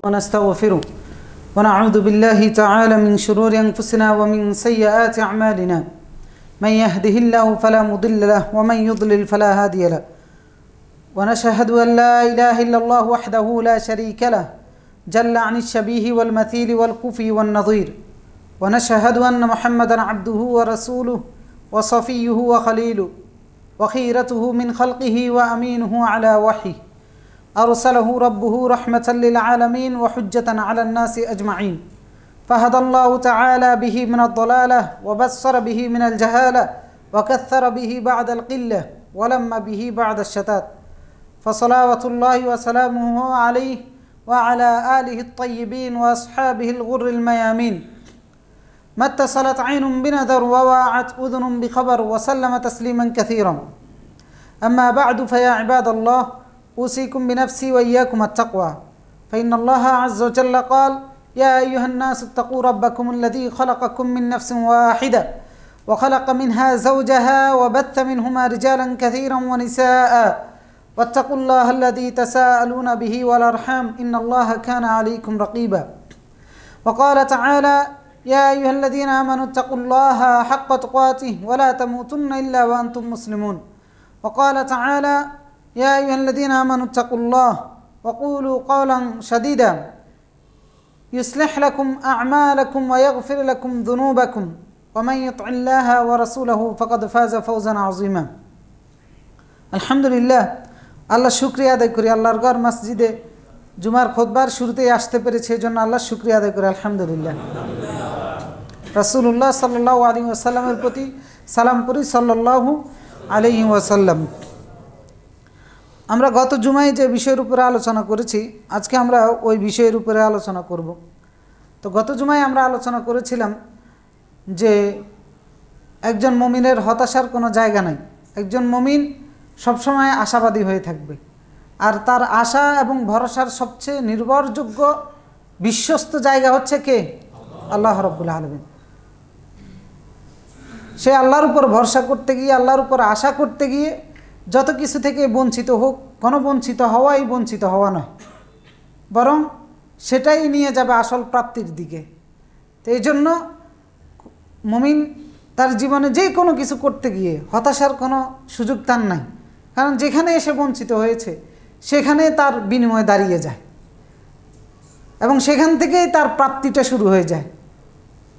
ونستغفره ونعوذ بالله تعالى من شرور أنفسنا ومن سيئات أعمالنا من يهده الله فلا مضل له ومن يضلل فلا هادي له ونشهد أن لا إله إلا الله وحده لا شريك له جل عن الشبيه والمثيل والكفي والنظير ونشهد أن محمدا عبده ورسوله وصفيه وخليله وخيرته من خلقه وأمينه على وحيه أرسله ربه رحمة للعالمين وحجة على الناس أجمعين فهدى الله تعالى به من الضلالة وبصر به من الجهالة وكثر به بعد القلة ولم به بعد الشتات فصلوات الله وسلامه عليه وعلى آله الطيبين وأصحابه الغر الميامين ما اتصلت عين بنذر وواعت أذن بخبر وسلم تسليما كثيرا أما بعد فيا عباد الله أوصيكم بنفسي وإياكم التقوى فإن الله عز وجل قال يا أيها الناس اتقوا ربكم الذي خلقكم من نفس واحدة وخلق منها زوجها وبث منهما رجالا كثيرا ونساء واتقوا الله الذي تساءلون به والأرحام إن الله كان عليكم رقيبا وقال تعالى يا أيها الذين آمنوا اتقوا الله حق تقاته ولا تموتن إلا وأنتم مسلمون وقال تعالى يا أيها الذين آمنوا اتقوا الله وقولوا قولا سديدا يصلح لكم أعمالكم ويغفر لكم ذنوبكم ومن يطع الله ورسوله فقد فاز فوزا عظيما الحمد لله আল্লাহ শুকরিয়া আদায় করি আল্লাহর ঘর মসজিদে জুমার খুতবার শুরুতেই আসতে পেরেছি এজন্য আল্লাহ শুকরিয়া আদায় করি আলহামদুলিল্লাহ রাসূলুল্লাহ সাল্লাল্লাহু আলাইহি ওয়াসাল্লামের প্রতি সালাম পড়ি সাল্লাল্লাহু আলাইহি ওয়াসাল্লাম। আমরা গত জুমায় যে বিষয়ের উপরে আলোচনা করেছি আজকে আমরা ওই বিষয়ের উপরে আলোচনা করব। তো গত জুমায় আমরা আলোচনা করেছিলাম যে একজন মুমিনের হতাশার কোনো জায়গা নাই। একজন মুমিন সবসময় আশাবাদী হয়ে থাকবে আর তার আশা এবং ভরসার সবচেয়ে নির্ভরযোগ্য বিশ্বস্ত জায়গা হচ্ছে কে? আল্লাহ রাব্বুল আলামিন। সে আল্লাহর উপর ভরসা করতে গিয়ে আল্লাহর উপর আশা করতে গিয়ে যত কিছু থেকে বঞ্চিত হোক কোনো বঞ্চিত হওয়া নয়, বরং সেটাই নিয়ে যাবে আসল প্রাপ্তির দিকে। তো এই জন্য মুমিন তার জীবনে যে কোনো কিছু করতে গিয়ে হতাশার কোনো সুযোগ তার নাই, কারণ যেখানে এসে বঞ্চিত হয়েছে সেখানে তার বিনিময় দাঁড়িয়ে যায় এবং সেখান থেকেই তার প্রাপ্তিটা শুরু হয়ে যায়।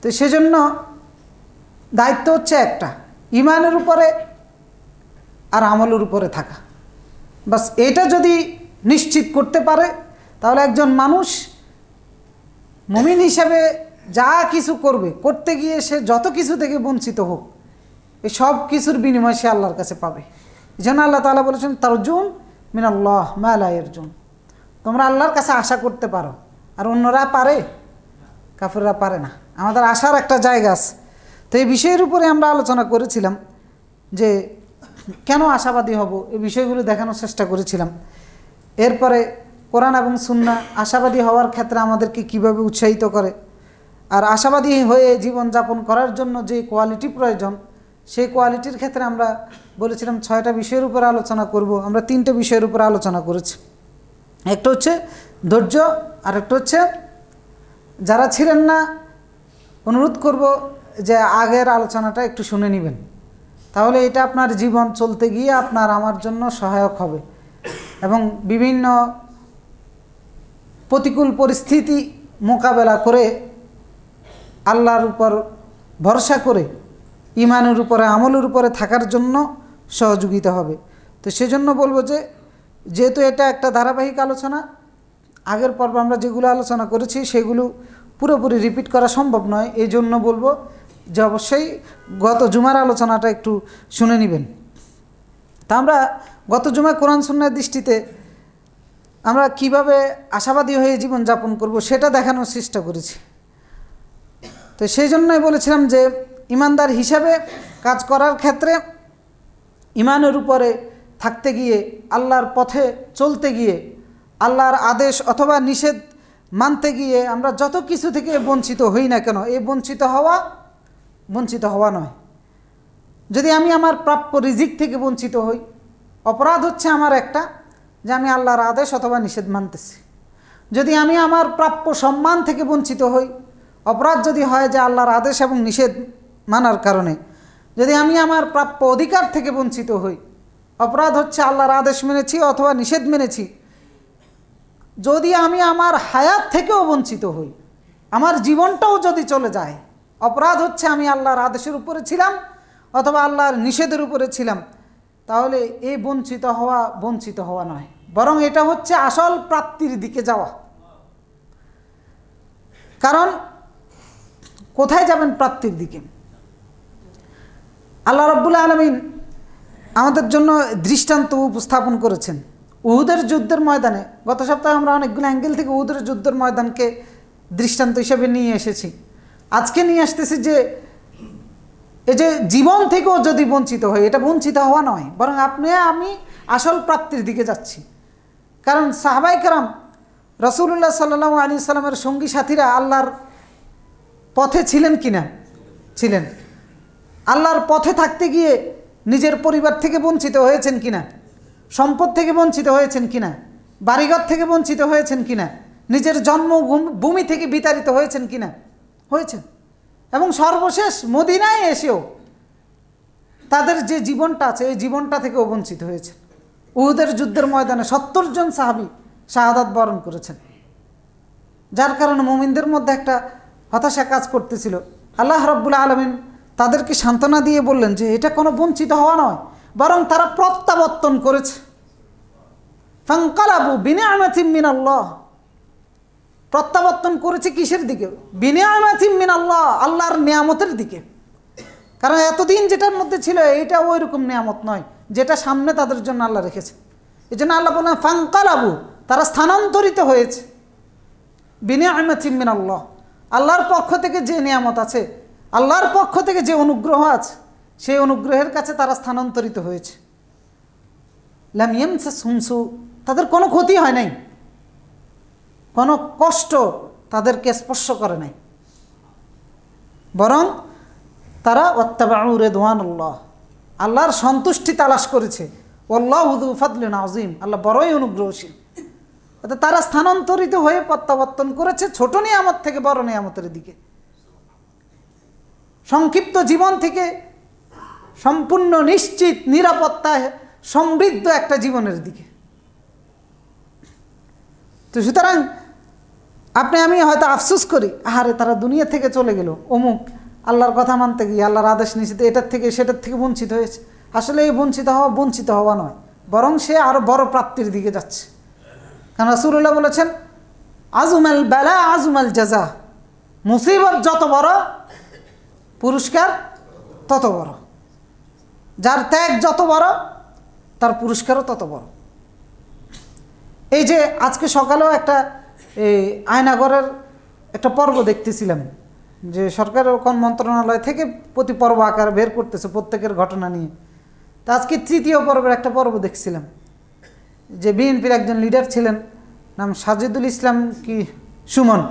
তো সেজন্য দায়িত্ব হচ্ছে একটা, ঈমানের উপরে আর আমলের উপরে থাকা। বাস এটা যদি নিশ্চিত করতে পারে তাহলে একজন মানুষ মুমিন হিসাবে যা কিছু করতে গিয়ে সে যত কিছু থেকে বঞ্চিত হোক এই সব কিছুর বিনিময় সে আল্লাহর কাছে পাবে। এই জন্য আল্লাহ তাআলা বলেছেন তারজুন মিনাল্লাহ মা লা ইয়ারজুন, তোমরা আল্লাহর কাছে আশা করতে পারো আর অন্যরা পারে, কাফেররা পারে না। আমাদের আশার একটা জায়গা আছে। তো এই বিষয়ের উপরে আমরা আলোচনা করেছিলাম যে কেন আশাবাদী হব, এই বিষয়গুলো দেখানোর চেষ্টা করেছিলাম। এরপরে কোরআন এবং সুন্নাহ আশাবাদী হওয়ার ক্ষেত্রে আমাদেরকে কিভাবে উৎসাহিত করে আর আশাবাদী হয়ে জীবনযাপন করার জন্য যে কোয়ালিটি প্রয়োজন সেই কোয়ালিটির ক্ষেত্রে আমরা বলেছিলাম 6টা বিষয়ের উপর আলোচনা করব। আমরা 3টে বিষয়ের উপর আলোচনা করেছি। একটা হচ্ছে ধৈর্য, আর একটা হচ্ছে যারা ছিলেন না অনুরোধ করব যে আগের আলোচনাটা একটু শুনে নেবেন, তাহলে এটা আপনার জীবন চলতে গিয়ে আপনার আমার জন্য সহায়ক হবে এবং বিভিন্ন প্রতিকূল পরিস্থিতি মোকাবেলা করে আল্লাহর উপর ভরসা করে ঈমানের উপরে আমলের উপরে থাকার জন্য সহযোগিতা হবে। তো সেজন্য বলবো যে যেহেতু এটা একটা ধারাবাহিক আলোচনা, আগের পর্ব আমরা যেগুলো আলোচনা করেছি সেগুলো পুরোপুরি রিপিট করা সম্ভব নয়, এই জন্য বলবো যে অবশ্যই গত জুমার আলোচনাটা একটু শুনে নেবেন। তা আমরা গত জুমায় কোরআন সুন্নাহর দৃষ্টিতে আমরা কিভাবে আশাবাদী হয়ে জীবনযাপন করব সেটা দেখানোর চেষ্টা করেছি। তো সেই জন্যই বলেছিলাম যে ইমানদার হিসাবে কাজ করার ক্ষেত্রে ঈমানের উপরে থাকতে গিয়ে আল্লাহর পথে চলতে গিয়ে আল্লাহর আদেশ অথবা নিষেধ মানতে গিয়ে আমরা যত কিছু থেকে বঞ্চিত হই না কেন, এই বঞ্চিত হওয়া নয়। যদি আমি আমার প্রাপ্য রিজিক থেকে বঞ্চিত হই, অপরাধ হচ্ছে আমার একটা যে আমি আল্লাহর আদেশ অথবা নিষেধ মানতেছি। যদি আমি আমার প্রাপ্য সম্মান থেকে বঞ্চিত হই, অপরাধ যদি হয় যে আল্লাহর আদেশ এবং নিষেধ মানার কারণে, যদি আমি আমার প্রাপ্য অধিকার থেকে বঞ্চিত হই, অপরাধ হচ্ছে আল্লাহর আদেশ মেনেছি অথবা নিষেধ মেনেছি, যদি আমি আমার হায়াত থেকেও বঞ্চিত হই, আমার জীবনটাও যদি চলে যায়, অপরাধ হচ্ছে আমি আল্লাহর আদেশের উপরে ছিলাম অথবা আল্লাহর নিষেধের উপরে ছিলাম, তাহলে এই বঞ্চিত হওয়া নয়, বরং এটা হচ্ছে আসল প্রাপ্তির দিকে যাওয়া। কারণ কোথায় যাবেন? প্রাপ্তির দিকে। আল্লাহ রাব্বুল আলামিন আমাদের জন্য দৃষ্টান্ত উপস্থাপন করেছেন উহুদের যুদ্ধের ময়দানে। গত সপ্তাহে আমরা অনেকগুলো অ্যাঙ্গেল থেকে উহুদের যুদ্ধের ময়দানকে দৃষ্টান্ত হিসেবে নিয়ে এসেছি। আজকে নিয়ে আসতেছি যে এই যে জীবন থেকেও যদি বঞ্চিত হয়, এটা বঞ্চিত হওয়া নয়, বরং আমি আসল প্রাপ্তির দিকে যাচ্ছি। কারণ সাহাবায়ে কেরাম রাসূলুল্লাহ সাল্লাল্লাহু আলাইহি সাল্লামের সঙ্গী সাথীরা আল্লাহর পথে ছিলেন কিনা? ছিলেন। আল্লাহর পথে থাকতে গিয়ে নিজের পরিবার থেকে বঞ্চিত হয়েছেন কিনা? সম্পদ থেকে বঞ্চিত হয়েছেন কিনা? বাড়িঘর থেকে বঞ্চিত হয়েছেন কিনা? নিজের জন্মভূমি থেকে বিতাড়িত হয়েছেন কিনা? হয়েছেন। এবং সর্বশেষ মদিনায় এসেও তাদের যে জীবনটা আছে এই জীবনটা থেকেও বঞ্চিত হয়েছে। উহুদের যুদ্ধের ময়দানে 70 জন সাহাবী শাহাদাত বরণ করেছেন, যার কারণে মুমিনদের মধ্যে একটা হতাশা কাজ করতেছিল। আল্লাহ রাব্বুল আলামিন তাদেরকে সান্ত্বনা দিয়ে বললেন যে এটা কোনো বঞ্চিত হওয়া নয়, বরং তারা প্রত্যাবর্তন করেছে। ফানকালাবু বিনিআমাতিন মিনাল্লাহ, প্রত্যাবর্তন করেছে কিসের দিকে? বিনিআমাতিন মিনাল্লাহ, আল্লাহর নিয়ামতের দিকে। কারণ এতদিন যেটার মধ্যে ছিল এটা ওই রকম নিয়ামত নয় যেটা সামনে তাদের জন্য আল্লাহ রেখেছে। এই জন্য আল্লাহ বললেন ফানকালাবু, তারা স্থানান্তরিত হয়েছে। বিনিআমাতিন মিনাল্লাহ, আল্লাহর পক্ষ থেকে যে নিয়ামত আছে, আল্লাহর পক্ষ থেকে যে অনুগ্রহ আছে, সেই অনুগ্রহের কাছে তারা স্থানান্তরিত হয়েছে। লাম ইয়ামসাসহুম সু, তাদের কোনো ক্ষতি হয় নাই, কোনো কষ্ট তাদেরকে স্পর্শ করে নাই, বরং তারা ওয়াত্তাবাউ রিদওয়ানাল্লাহ, আল্লাহর সন্তুষ্টি তালাশ করেছে। ওয়াল্লাহু যু ফাদলিন আযীম, আল্লাহ বড়ই অনুগ্রহশীল। অর্থাৎ তারা স্থানান্তরিত হয়ে প্রত্যাবর্তন করেছে ছোট নিয়ামত থেকে বড় নিয়ামতের দিকে, সংক্ষিপ্ত জীবন থেকে সম্পূর্ণ নিশ্চিত নিরাপত্তায় সমৃদ্ধ একটা জীবনের দিকে। তো সুতরাং আমি হয়তো আফসোস করি, আহারে তারা দুনিয়া থেকে চলে গেল, অমুক আল্লাহর কথা মানতে গিয়ে আল্লাহর আদেশ নিষেধ এটার থেকে সেটার থেকে বঞ্চিত হয়েছে। আসলে এই বঞ্চিত হওয়া নয়, বরং সে আরও বড় প্রাপ্তির দিকে যাচ্ছে। কারণ রাসূলুল্লাহ বলেছেন আজমাল বালা আজমাল জাযা, মুসিবত যত বড় পুরস্কার তত বড়, যার ত্যাগ যত বড় তার পুরস্কারও তত বড়। এই যে আজকে সকালেও একটা আয়নাগরের একটা পর্ব দেখতেছিলাম, যে সরকারের কোন মন্ত্রণালয় থেকে প্রতি পর্ব আকারে বের করতেছে প্রত্যেকের ঘটনা নিয়ে। তা আজকে 3য় পর্বের একটা পর্ব দেখছিলাম, যে বিএনপির একজন লিডার ছিলেন, নাম সাজিদুল ইসলাম কি সুমন।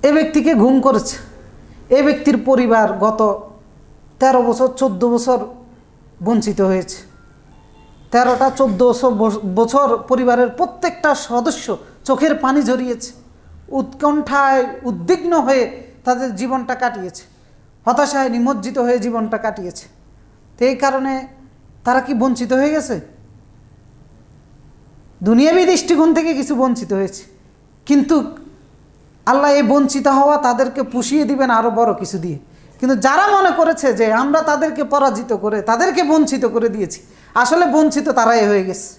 এ ব্যক্তিকে গুম করেছে। এ ব্যক্তির পরিবার গত 13 বছর 14 বছর বঞ্চিত হয়েছে। 13-14 বছর পরিবারের প্রত্যেকটা সদস্য চোখের পানি ঝরিয়েছে, উৎকণ্ঠায় উদ্বিগ্ন হয়ে তাদের জীবনটা কাটিয়েছে, হতাশায় নিমজ্জিত হয়ে জীবনটা কাটিয়েছে। তো এই কারণে তারা কি বঞ্চিত হয়ে গেছে? দুনিয়াবী দৃষ্টিকোণ থেকে কিছু বঞ্চিত হয়েছে, কিন্তু আল্লাহ এই বঞ্চিত হওয়া তাদেরকে পুষিয়ে দিবেন আরও বড় কিছু দিয়ে। কিন্তু যারা মনে করেছে যে আমরা তাদেরকে পরাজিত করে তাদেরকে বঞ্চিত করে দিয়েছি, আসলে বঞ্চিত তারাই হয়ে গেছে।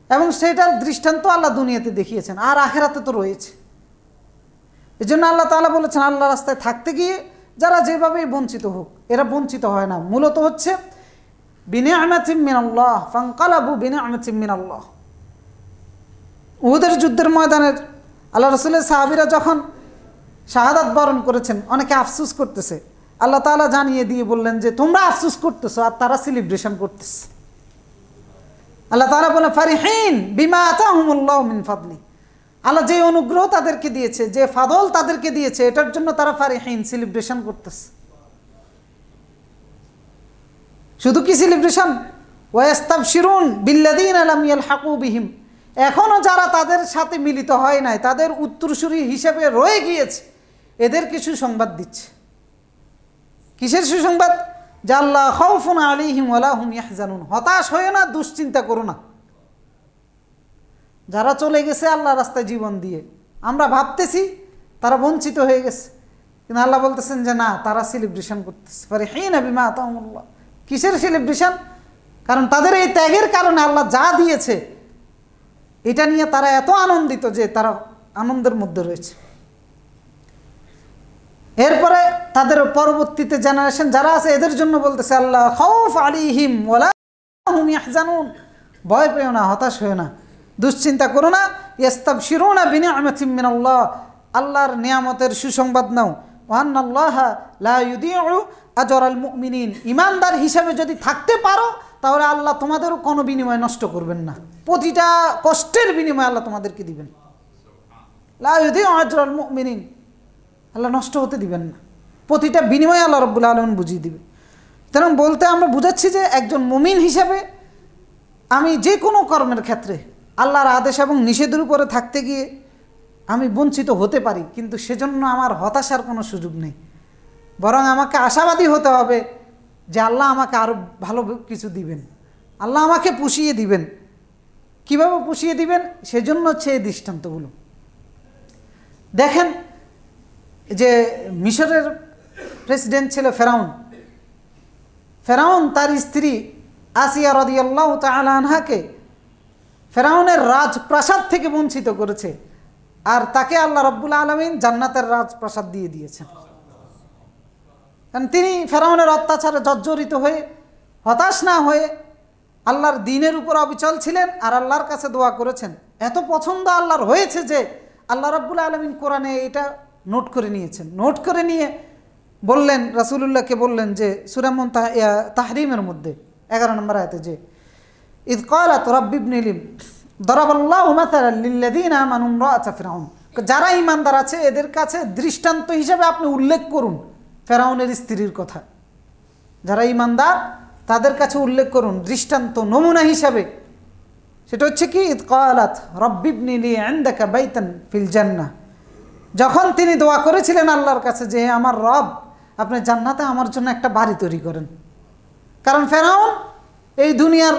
এবং সেটার দৃষ্টান্ত আল্লাহ দুনিয়াতে দেখিয়েছেন, আর আখেরাতে তো রয়েছে। এই জন্য আল্লাহ তাআলা বলেছেন আল্লাহ রাস্তায় থাকতে গিয়ে যারা যেভাবেই বঞ্চিত হোক, এরা বঞ্চিত হয় না। মূলত হচ্ছে বিনিআমাতিন মিনাল্লাহ ফানকালাবু বিনিআমাতিন মিনাল্লাহ। উহুদের যুদ্ধের ময়দানের আল্লাহ রাসূলের সাহাবীরা যখন শাহাদাত বরণ করেছেন, অনেকে আফসোস করতেছে। আল্লাহ তাআলা জানিয়ে দিয়ে বললেন যে তোমরা আফসোস করতেছো আর তারা সেলিব্রেশন করতেছে। আল্লাহ তাআলা বলেন ফারিহিন বিমা আতাহুমুল্লাহু মিন ফাদলি, আল্লাহ যে অনুগ্রহ তাদেরকে দিয়েছে, যে ফাদল তাদেরকে দিয়েছে, এটার জন্য তারা ফারিহিন সেলিব্রেশন করতেছে। শুধু কি সেলিব্রেশন, ওয়াস্তাবশিরুন বিল্লাযীনা লাম ইয়ালহাকু বিহিম, এখনও যারা তাদের সাথে মিলিত হয় নাই, তাদের উত্তরসূরি হিসেবে রয়ে গিয়েছে, এদেরকে সুসংবাদ দিচ্ছে। কিসের সুসংবাদ? যে আল্লাহ খাউফুন আলাইহিম ওয়ালা হুম ইয়াহজানুন, হতাশ হয়ে না, দুশ্চিন্তা করো না। যারা চলে গেছে আল্লাহ রাস্তায় জীবন দিয়ে, আমরা ভাবতেছি তারা বঞ্চিত হয়ে গেছে, কিন্তু আল্লাহ বলতেছেন যে না, তারা সেলিব্রেশন করতেছে। ফারিহিনা বিমা আতাহুমুল্লাহ। কিসের সেলিব্রেশন? কারণ তাদের এই ত্যাগের কারণে আল্লাহ যা দিয়েছে এটা নিয়ে তারা এত আনন্দিত যে তারা আনন্দের মধ্যে রয়েছে। এরপরে তাদের পরবর্তীতে জেনারেশন যারা আছে এদের জন্য বলতেছে আল্লাহ খাউফ আলাইহিম ওয়ালা হুম ইয়াহজানুন, ভয় পেও না, হতাশ হয়েও না, দুশ্চিন্তা করো না। ইস্তাবশিরুনা বিনিআমাতিন মিনাল্লাহ, আল্লাহর নিয়ামতের সুসংবাদ নাও। ওয়া আন্নাল্লাহা লা ইউদিউ আজরাল মুমিনিন, ঈমানদার হিসেবে যদি থাকতে পারো তাহলে আল্লাহ তোমাদেরও কোনো বিনিময় নষ্ট করবেন না, প্রতিটা কষ্টের বিনিময় আল্লাহ তোমাদেরকে দিবেন। লা ইউদিউ আজরাল মুমিনিন, আল্লাহ নষ্ট হতে দিবেন না, প্রতিটা বিনিময় আল্লাহ রাব্বুল আলামিন বুঝিয়ে দিবে। সুতরাং বলতে আমরা বুঝাচ্ছি যে একজন মুমিন হিসাবে আমি যে কোনো কর্মের ক্ষেত্রে আল্লাহর আদেশ এবং নিষেধের উপরে থাকতে গিয়ে আমি বঞ্চিত হতে পারি, কিন্তু সেজন্য আমার হতাশার কোনো সুযোগ নেই, বরং আমাকে আশাবাদী হতে হবে যে আল্লাহ আমাকে আরও ভালো কিছু দিবেন, আল্লাহ আমাকে পুষিয়ে দিবেন। কিভাবে পুষিয়ে দিবেন? সেজন্য হচ্ছে এই দৃষ্টান্তগুলো। দেখেন যে মিশরের প্রেসিডেন্ট ছিল ফেরাউন। ফেরাউন তার স্ত্রী আসিয়া রাদিয়াল্লাহু তাআলা আনহাকে ফেরাউনের রাজপ্রাসাদ থেকে বঞ্চিত করেছে, আর তাকে আল্লাহ রাব্বুল আলামিন জান্নাতের রাজপ্রাসাদ দিয়ে দিয়েছেন। কারণ তিনি ফেরাউনের অত্যাচারে জর্জরিত হয়ে হতাশ না হয়ে আল্লাহর দ্বীনের উপর অবিচল ছিলেন আর আল্লাহর কাছে দোয়া করেছেন। এত পছন্দ আল্লাহর হয়েছে যে আল্লাহ রাব্বুল আলামিন কোরআনে এটা নোট করে নিয়েছেন। নোট করে নিয়ে বললেন, রাসূলুল্লাহকে বললেন যে সূরা তাহরিমের মধ্যে 11 নম্বর আয়াতে যে ইয ক্বালাত রাব্বি ইবনি লি দারাবাল্লাহু মাসালান লিল্লাযীনা আমানু ইমরাআতা ফিরআউন, যারা ঈমানদার আছে এদের কাছে দৃষ্টান্ত হিসেবে আপনি উল্লেখ করুন ফেরাউনের স্ত্রীর কথা। যারা ঈমানদার তাদের কাছে উল্লেখ করুন দৃষ্টান্ত, নমুনা হিসাবে। সেটা হচ্ছে কি, ইয ক্বালাত রাব্বি ইবনি লি ইনদাকা বাইতান ফিল জান্নাহ, যখন তিনি দোয়া করেছিলেন আল্লাহর কাছে যে আমার রব, আপনি জান্নাতে আমার জন্য একটা বাড়ি তৈরি করেন। কারণ ফেরাউন এই দুনিয়ার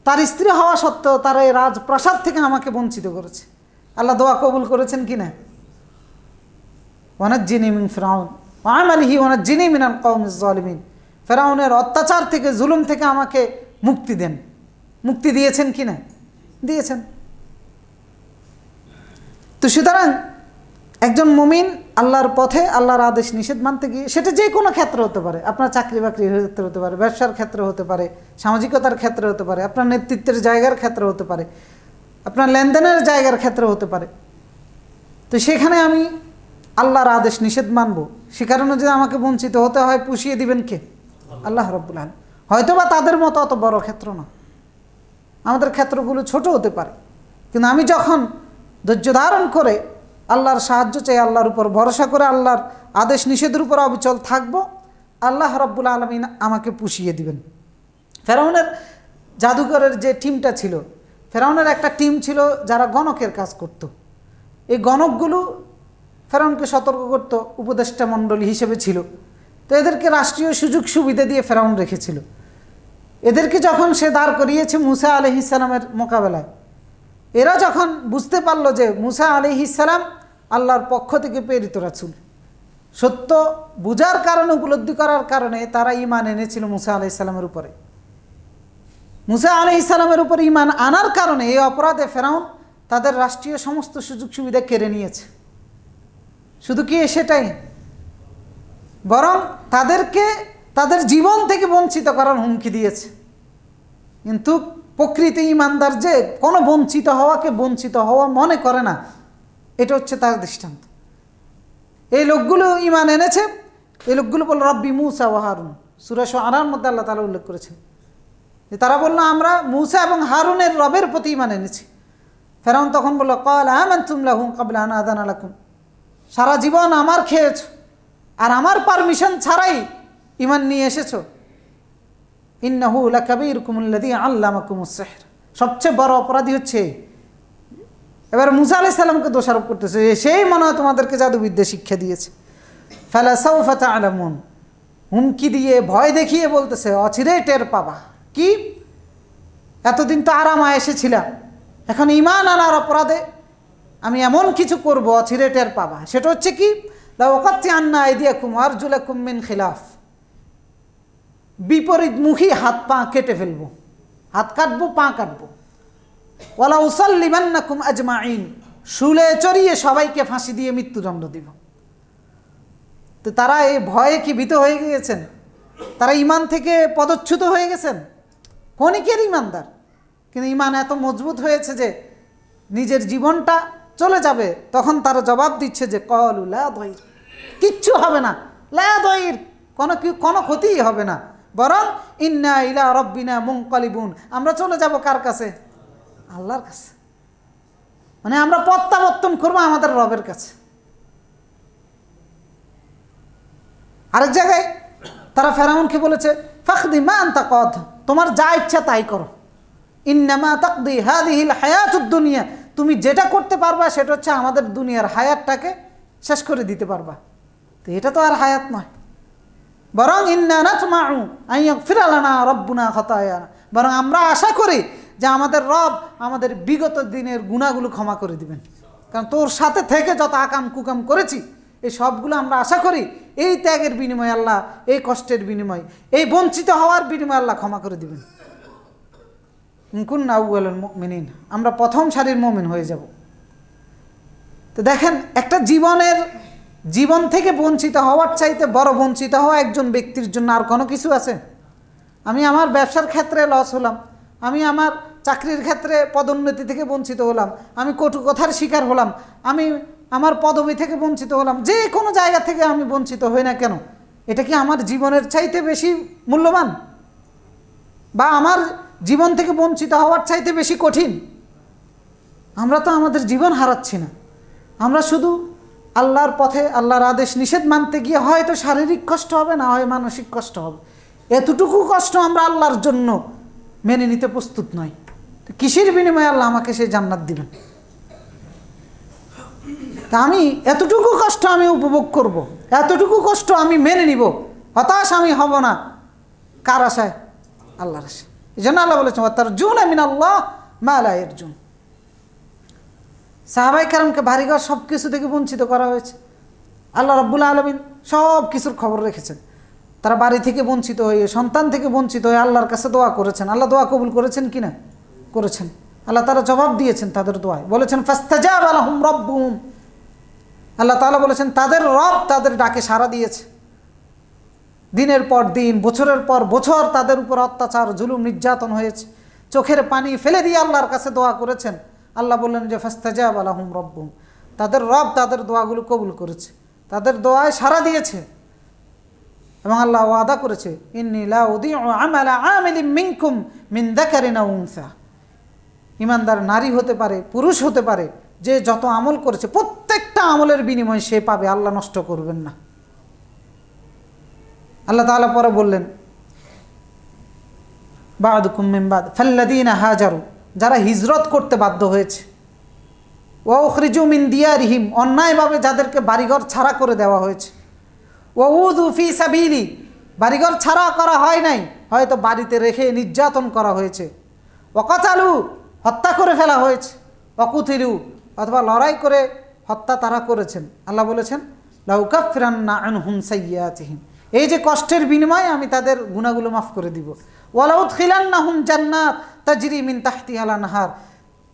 তার স্ত্রী হওয়া সত্ত্বেও তার এই রাজপ্রাসাদ থেকে আমাকে বঞ্চিত করেছে। আল্লাহ দোয়া কবুল করেছেন কিনা? ওয়ানাজ্জিনি মিন ফিরআউন ওয়া আমালিহি ওয়ানাজ্জিনি মিনাল কওমিজ জালিমিন, ফেরাউনের অত্যাচার থেকে, জুলুম থেকে আমাকে মুক্তি দেন। মুক্তি দিয়েছেন কিনা? দিয়েছেন। তো সুতরাং একজন মুমিন আল্লাহর পথে আল্লাহর আদেশ নিষেধ মানতে গিয়ে, সেটা যে কোনো ক্ষেত্রে হতে পারে, আপনার চাকরি বাকরির ক্ষেত্রে হতে পারে, ব্যবসার ক্ষেত্রে হতে পারে, সামাজিকতার ক্ষেত্রে হতে পারে, আপনার নেতৃত্বের জায়গার ক্ষেত্রে হতে পারে, আপনার লেনদেনের জায়গার ক্ষেত্রে হতে পারে। তো সেখানে আমি আল্লাহর আদেশ নিষেধ মানব, সে কারণে যদি আমাকে বঞ্চিত হতে হয়, পুষিয়ে দিবেন কে? আল্লাহ রাব্বুল আলামিন। হয়তোবা তাদের মতো অত বড় ক্ষেত্র না, আমাদের ক্ষেত্রগুলো ছোট হতে পারে, কিন্তু আমি যখন ধৈর্য ধারণ করে আল্লাহর সাহায্য চাই, আল্লাহর উপর ভরসা করে আল্লাহর আদেশ নিষেধের উপর অবিচল থাকবো, আল্লাহ রাব্বুল আলামিন আমাকে পুষিয়ে দিবেন। ফেরাউনের জাদুঘরের যে টিমটা ছিল, ফেরাউনের একটা টিম ছিল যারা গণকের কাজ করত। এই গণকগুলো ফেরাউনকে সতর্ক করত, উপদেষ্টা মণ্ডলী হিসেবে ছিল। তো এদেরকে রাষ্ট্রীয় সুযোগ সুবিধা দিয়ে ফেরাউন রেখেছিল। এদেরকে যখন সে দাঁড় করিয়েছে মুসা আলাইহিস সালামের মোকাবেলায়, এরা যখন বুঝতে পারল যে মুসা আলাইহিস সালাম আল্লাহর পক্ষ থেকে প্রেরিত রাসূল, সত্য বুঝার কারণে, উপলব্ধি করার কারণে তারা ঈমান এনেছিল মুসা আলাইহিস সালামের উপরে। মুসা আলাইহিস সালামের উপর ঈমান আনার কারণে এই অপরাধে ফেরাউন তাদের রাষ্ট্রীয় সমস্ত সুযোগ সুবিধা কেড়ে নিয়েছে। শুধু কি সেটাই, বরং তাদেরকে তাদের জীবন থেকে বঞ্চিত করার হুমকি দিয়েছে। কিন্তু প্রকৃত ঈমানদার যে কোনো বঞ্চিত হওয়াকে বঞ্চিত হওয়া মনে করে না, এটা হচ্ছে তার দৃষ্টান্ত। এই লোকগুলো ঈমান এনেছে, এই লোকগুলো বলল রব্বি মুসা ওয়া হারুন, সূরা শুআরার মধ্যে আল্লাহ তাআলা উল্লেখ করেছেন যে তারা বলল আমরা মুসা এবং হারুনের রবের প্রতি ঈমান এনেছি। ফেরাউন তখন বলল ক্বালা আমানতুম লাহুম ক্বাবলা আন আযানা লাকুম, সারা জীবন আমার খেয়েছো আর আমার পারমিশন ছাড়াই ঈমান নিয়ে এসেছো। ইন্নাহু লাকাবীরুকুমুল্লাযী আল্লামাকুমুস সিহর, সবচেয়ে বড় অপরাধী হচ্ছে এবার মুসা আলাইহিস সালামকে দোষারোপ করতেছে, সেই মনে হয় তোমাদেরকে জাদুবিদ্যা শিক্ষা দিয়েছে। ফালা সাউফা তা'লামুন, হুমকি দিয়ে ভয় দেখিয়ে বলতেছে অচিরেই টের পাবা। কি, এতদিন তো আরাম এসেছিলাম, এখন ঈমান আনার অপরাধে আমি এমন কিছু করব অচিরে টের পাবা। সেটা হচ্ছে কি, লাউকাত্তিআন্না আইদিয়াকুম ওয়ারজুলাকুম মিন খিলাফ, বিপরীতমুখী হাত পা কেটে ফেলবো, হাত কাটবো পা কাটবো। ওয়ালা উসাল্লিমান্নাকুম আজমাইন, শুলে চড়িয়ে সবাইকে ফাঁসি দিয়ে মৃত্যুদণ্ড দিব। তো তারা এই ভয়ে কি ভীত হয়ে গিয়েছেন? তারা ঈমান থেকে পদচ্যুত হয়ে গেছেন? ক্ষণিকের ঈমানদার, কিন্তু ঈমান এত মজবুত হয়েছে যে নিজের জীবনটা চলে যাবে, তখন তারা জবাব দিচ্ছে যে ক্বালু লা দাইর, কিচ্ছু হবে না, লা দাইর, কোনো ক্ষতিই হবে না, বরং ইন্না ইলা রাব্বিনা মুনকালিবুন, আমরা চলে যাব কার কাছে? আল্লাহর কাছে। মানে আমরা প্রত্যাবর্তন করবো আমাদের রবের কাছে। আরেক জায়গায় তারা ফেরাউনকে বলেছে ফাখদি মা আনতা কাদ, তোমার যা ইচ্ছা তাই করো, ইন্নামা তাকদি হাযিহিল হায়াতুদ দুনিয়া, তুমি যেটা করতে পারবা সেটা হচ্ছে আমাদের দুনিয়ার হায়াতটাকে শেষ করে দিতে পারবা। তো এটা তো আর হায়াত নয়, বরং ইন্না নাতমাউ আন ইয়াগফিরা লানা রাব্বুনা খাতায়ানা, বরং আমরা আশা করি যে আমাদের রব আমাদের বিগত দিনের গুনাহগুলো ক্ষমা করে দিবেন। কারণ তোর সাথে থেকে যত আকাম কুকাম করেছি এই সবগুলো আমরা আশা করি এই ত্যাগের বিনিময়ে আল্লাহ, এই কষ্টের বিনিময়ে, এই বঞ্চিত হওয়ার বিনিময়ে আল্লাহ ক্ষমা করে দিবেন। কুন্না আউয়ালুল মুমিনিন, আমরা প্রথম সারির মুমিন হয়ে যাব। তো দেখেন, একটা জীবন থেকে বঞ্চিত হওয়ার চাইতে বড় বঞ্চিত হওয়া একজন ব্যক্তির জন্য আর কোনো কিছু আছে? আমি আমার ব্যবসার ক্ষেত্রে লস হলাম, আমি আমার চাকরির ক্ষেত্রে পদোন্নতি থেকে বঞ্চিত হলাম, আমি কটু কথার শিকার হলাম, আমি আমার পদবি থেকে বঞ্চিত হলাম, যে কোনো জায়গা থেকে আমি বঞ্চিত হই না কেন, এটা কি আমার জীবনের চাইতে বেশি মূল্যবান? বা আমার জীবন থেকে বঞ্চিত হওয়ার চাইতে বেশি কঠিন? আমরা তো আমাদের জীবন হারাচ্ছি না, আমরা শুধু আল্লাহর পথে আল্লাহর আদেশ নিষেধ মানতে গিয়ে হয়তো শারীরিক কষ্ট হবে, না হয় মানসিক কষ্ট হবে। এতটুকু কষ্ট আমরা আল্লাহর জন্য মেনে নিতে প্রস্তুত নই, তো কিসের বিনিময়ে আল্লাহ আমাকে সেই জান্নাত দিবেন? তা আমি এতটুকু কষ্ট আমি উপভোগ করব, এতটুকু কষ্ট আমি মেনে নিব, হতাশ আমি হব না, কার আশায়? আল্লাহর আশায়। এই জন্য আল্লাহ বলেছেন ওয়াতারজুনা মিনাল্লাহ মা লা ইয়ারজুন। সাহাবায়ে কেরামকে বাড়িঘর সব কিছু থেকে বঞ্চিত করা হয়েছে, আল্লাহ রাব্বুল আলামিন সব কিছুর খবর রেখেছেন। তারা বাড়ি থেকে বঞ্চিত হয়ে, সন্তান থেকে বঞ্চিত হয়ে আল্লাহর কাছে দোয়া করেছেন। আল্লাহ দোয়া কবুল করেছেন কিনা? করেছেন। আল্লাহ তাআলা জবাব দিয়েছেন তাদের দোয়ায়, বলেছেন ফাস্তাজাবা লাহুম রাব্বুহুম, আল্লাহ তাআলা বলেছেন তাদের রব তাদের ডাকে সাড়া দিয়েছে। দিনের পর দিন, বছরের পর বছর তাদের উপর অত্যাচার, জুলুম, নির্যাতন হয়েছে, চোখের পানি ফেলে দিয়ে আল্লাহর কাছে দোয়া করেছেন। আল্লাহ বললেন যে ফাস্তাজাবা লাহুম রাব্বুহুম, তাদের রব তাদের দোয়াগুলো কবুল করেছে, তাদের দোয়ায় সাড়া দিয়েছে। এবং আল্লাহ ওয়াদা করেছে ইন্নী লা উদিউ আমালা আমিলিন মিনকুম মিন যাকারিন আও উনসা, ঈমানদার নারী হতে পারে, পুরুষ হতে পারে, যে যত আমল করেছে প্রত্যেকটা আমলের বিনিময়ে সে পাবে, আল্লাহ নষ্ট করবেন না। আল্লাহ তাআলা পরে বললেন বা'দুকুম মিন বা'দ ফাল্লাযীনা হাজারু, যারা হিজরত করতে বাধ্য হয়েছে, ওয়া উখরিজু মিন দিয়ারিহিম, অন্যায়ভাবে যাদেরকে বাড়িঘর ছাড়া করে দেওয়া হয়েছে, ওয়া উযু ফি সাবিলি, বাড়িঘর ছাড়া করা হয় নাই, হয়তো বাড়িতে রেখে নির্যাতন করা হয়েছে, ওয়া কাতালু, হত্যা করে ফেলা হয়েছে, ওয়া কুতিলু, অথবা লড়াই করে হত্যা তারা করেছেন। আল্লাহ বলেছেন লাউকাফিরান্না আনহুম সাইয়্যাতিহিম, এই যে কষ্টের বিনিময়ে আমি তাদের গুনাহগুলো মাফ করে দিব। ওয়ালাউদখিলান্নাহুম জান্নাত তাজরি মিন তাহতিহাল আনহার,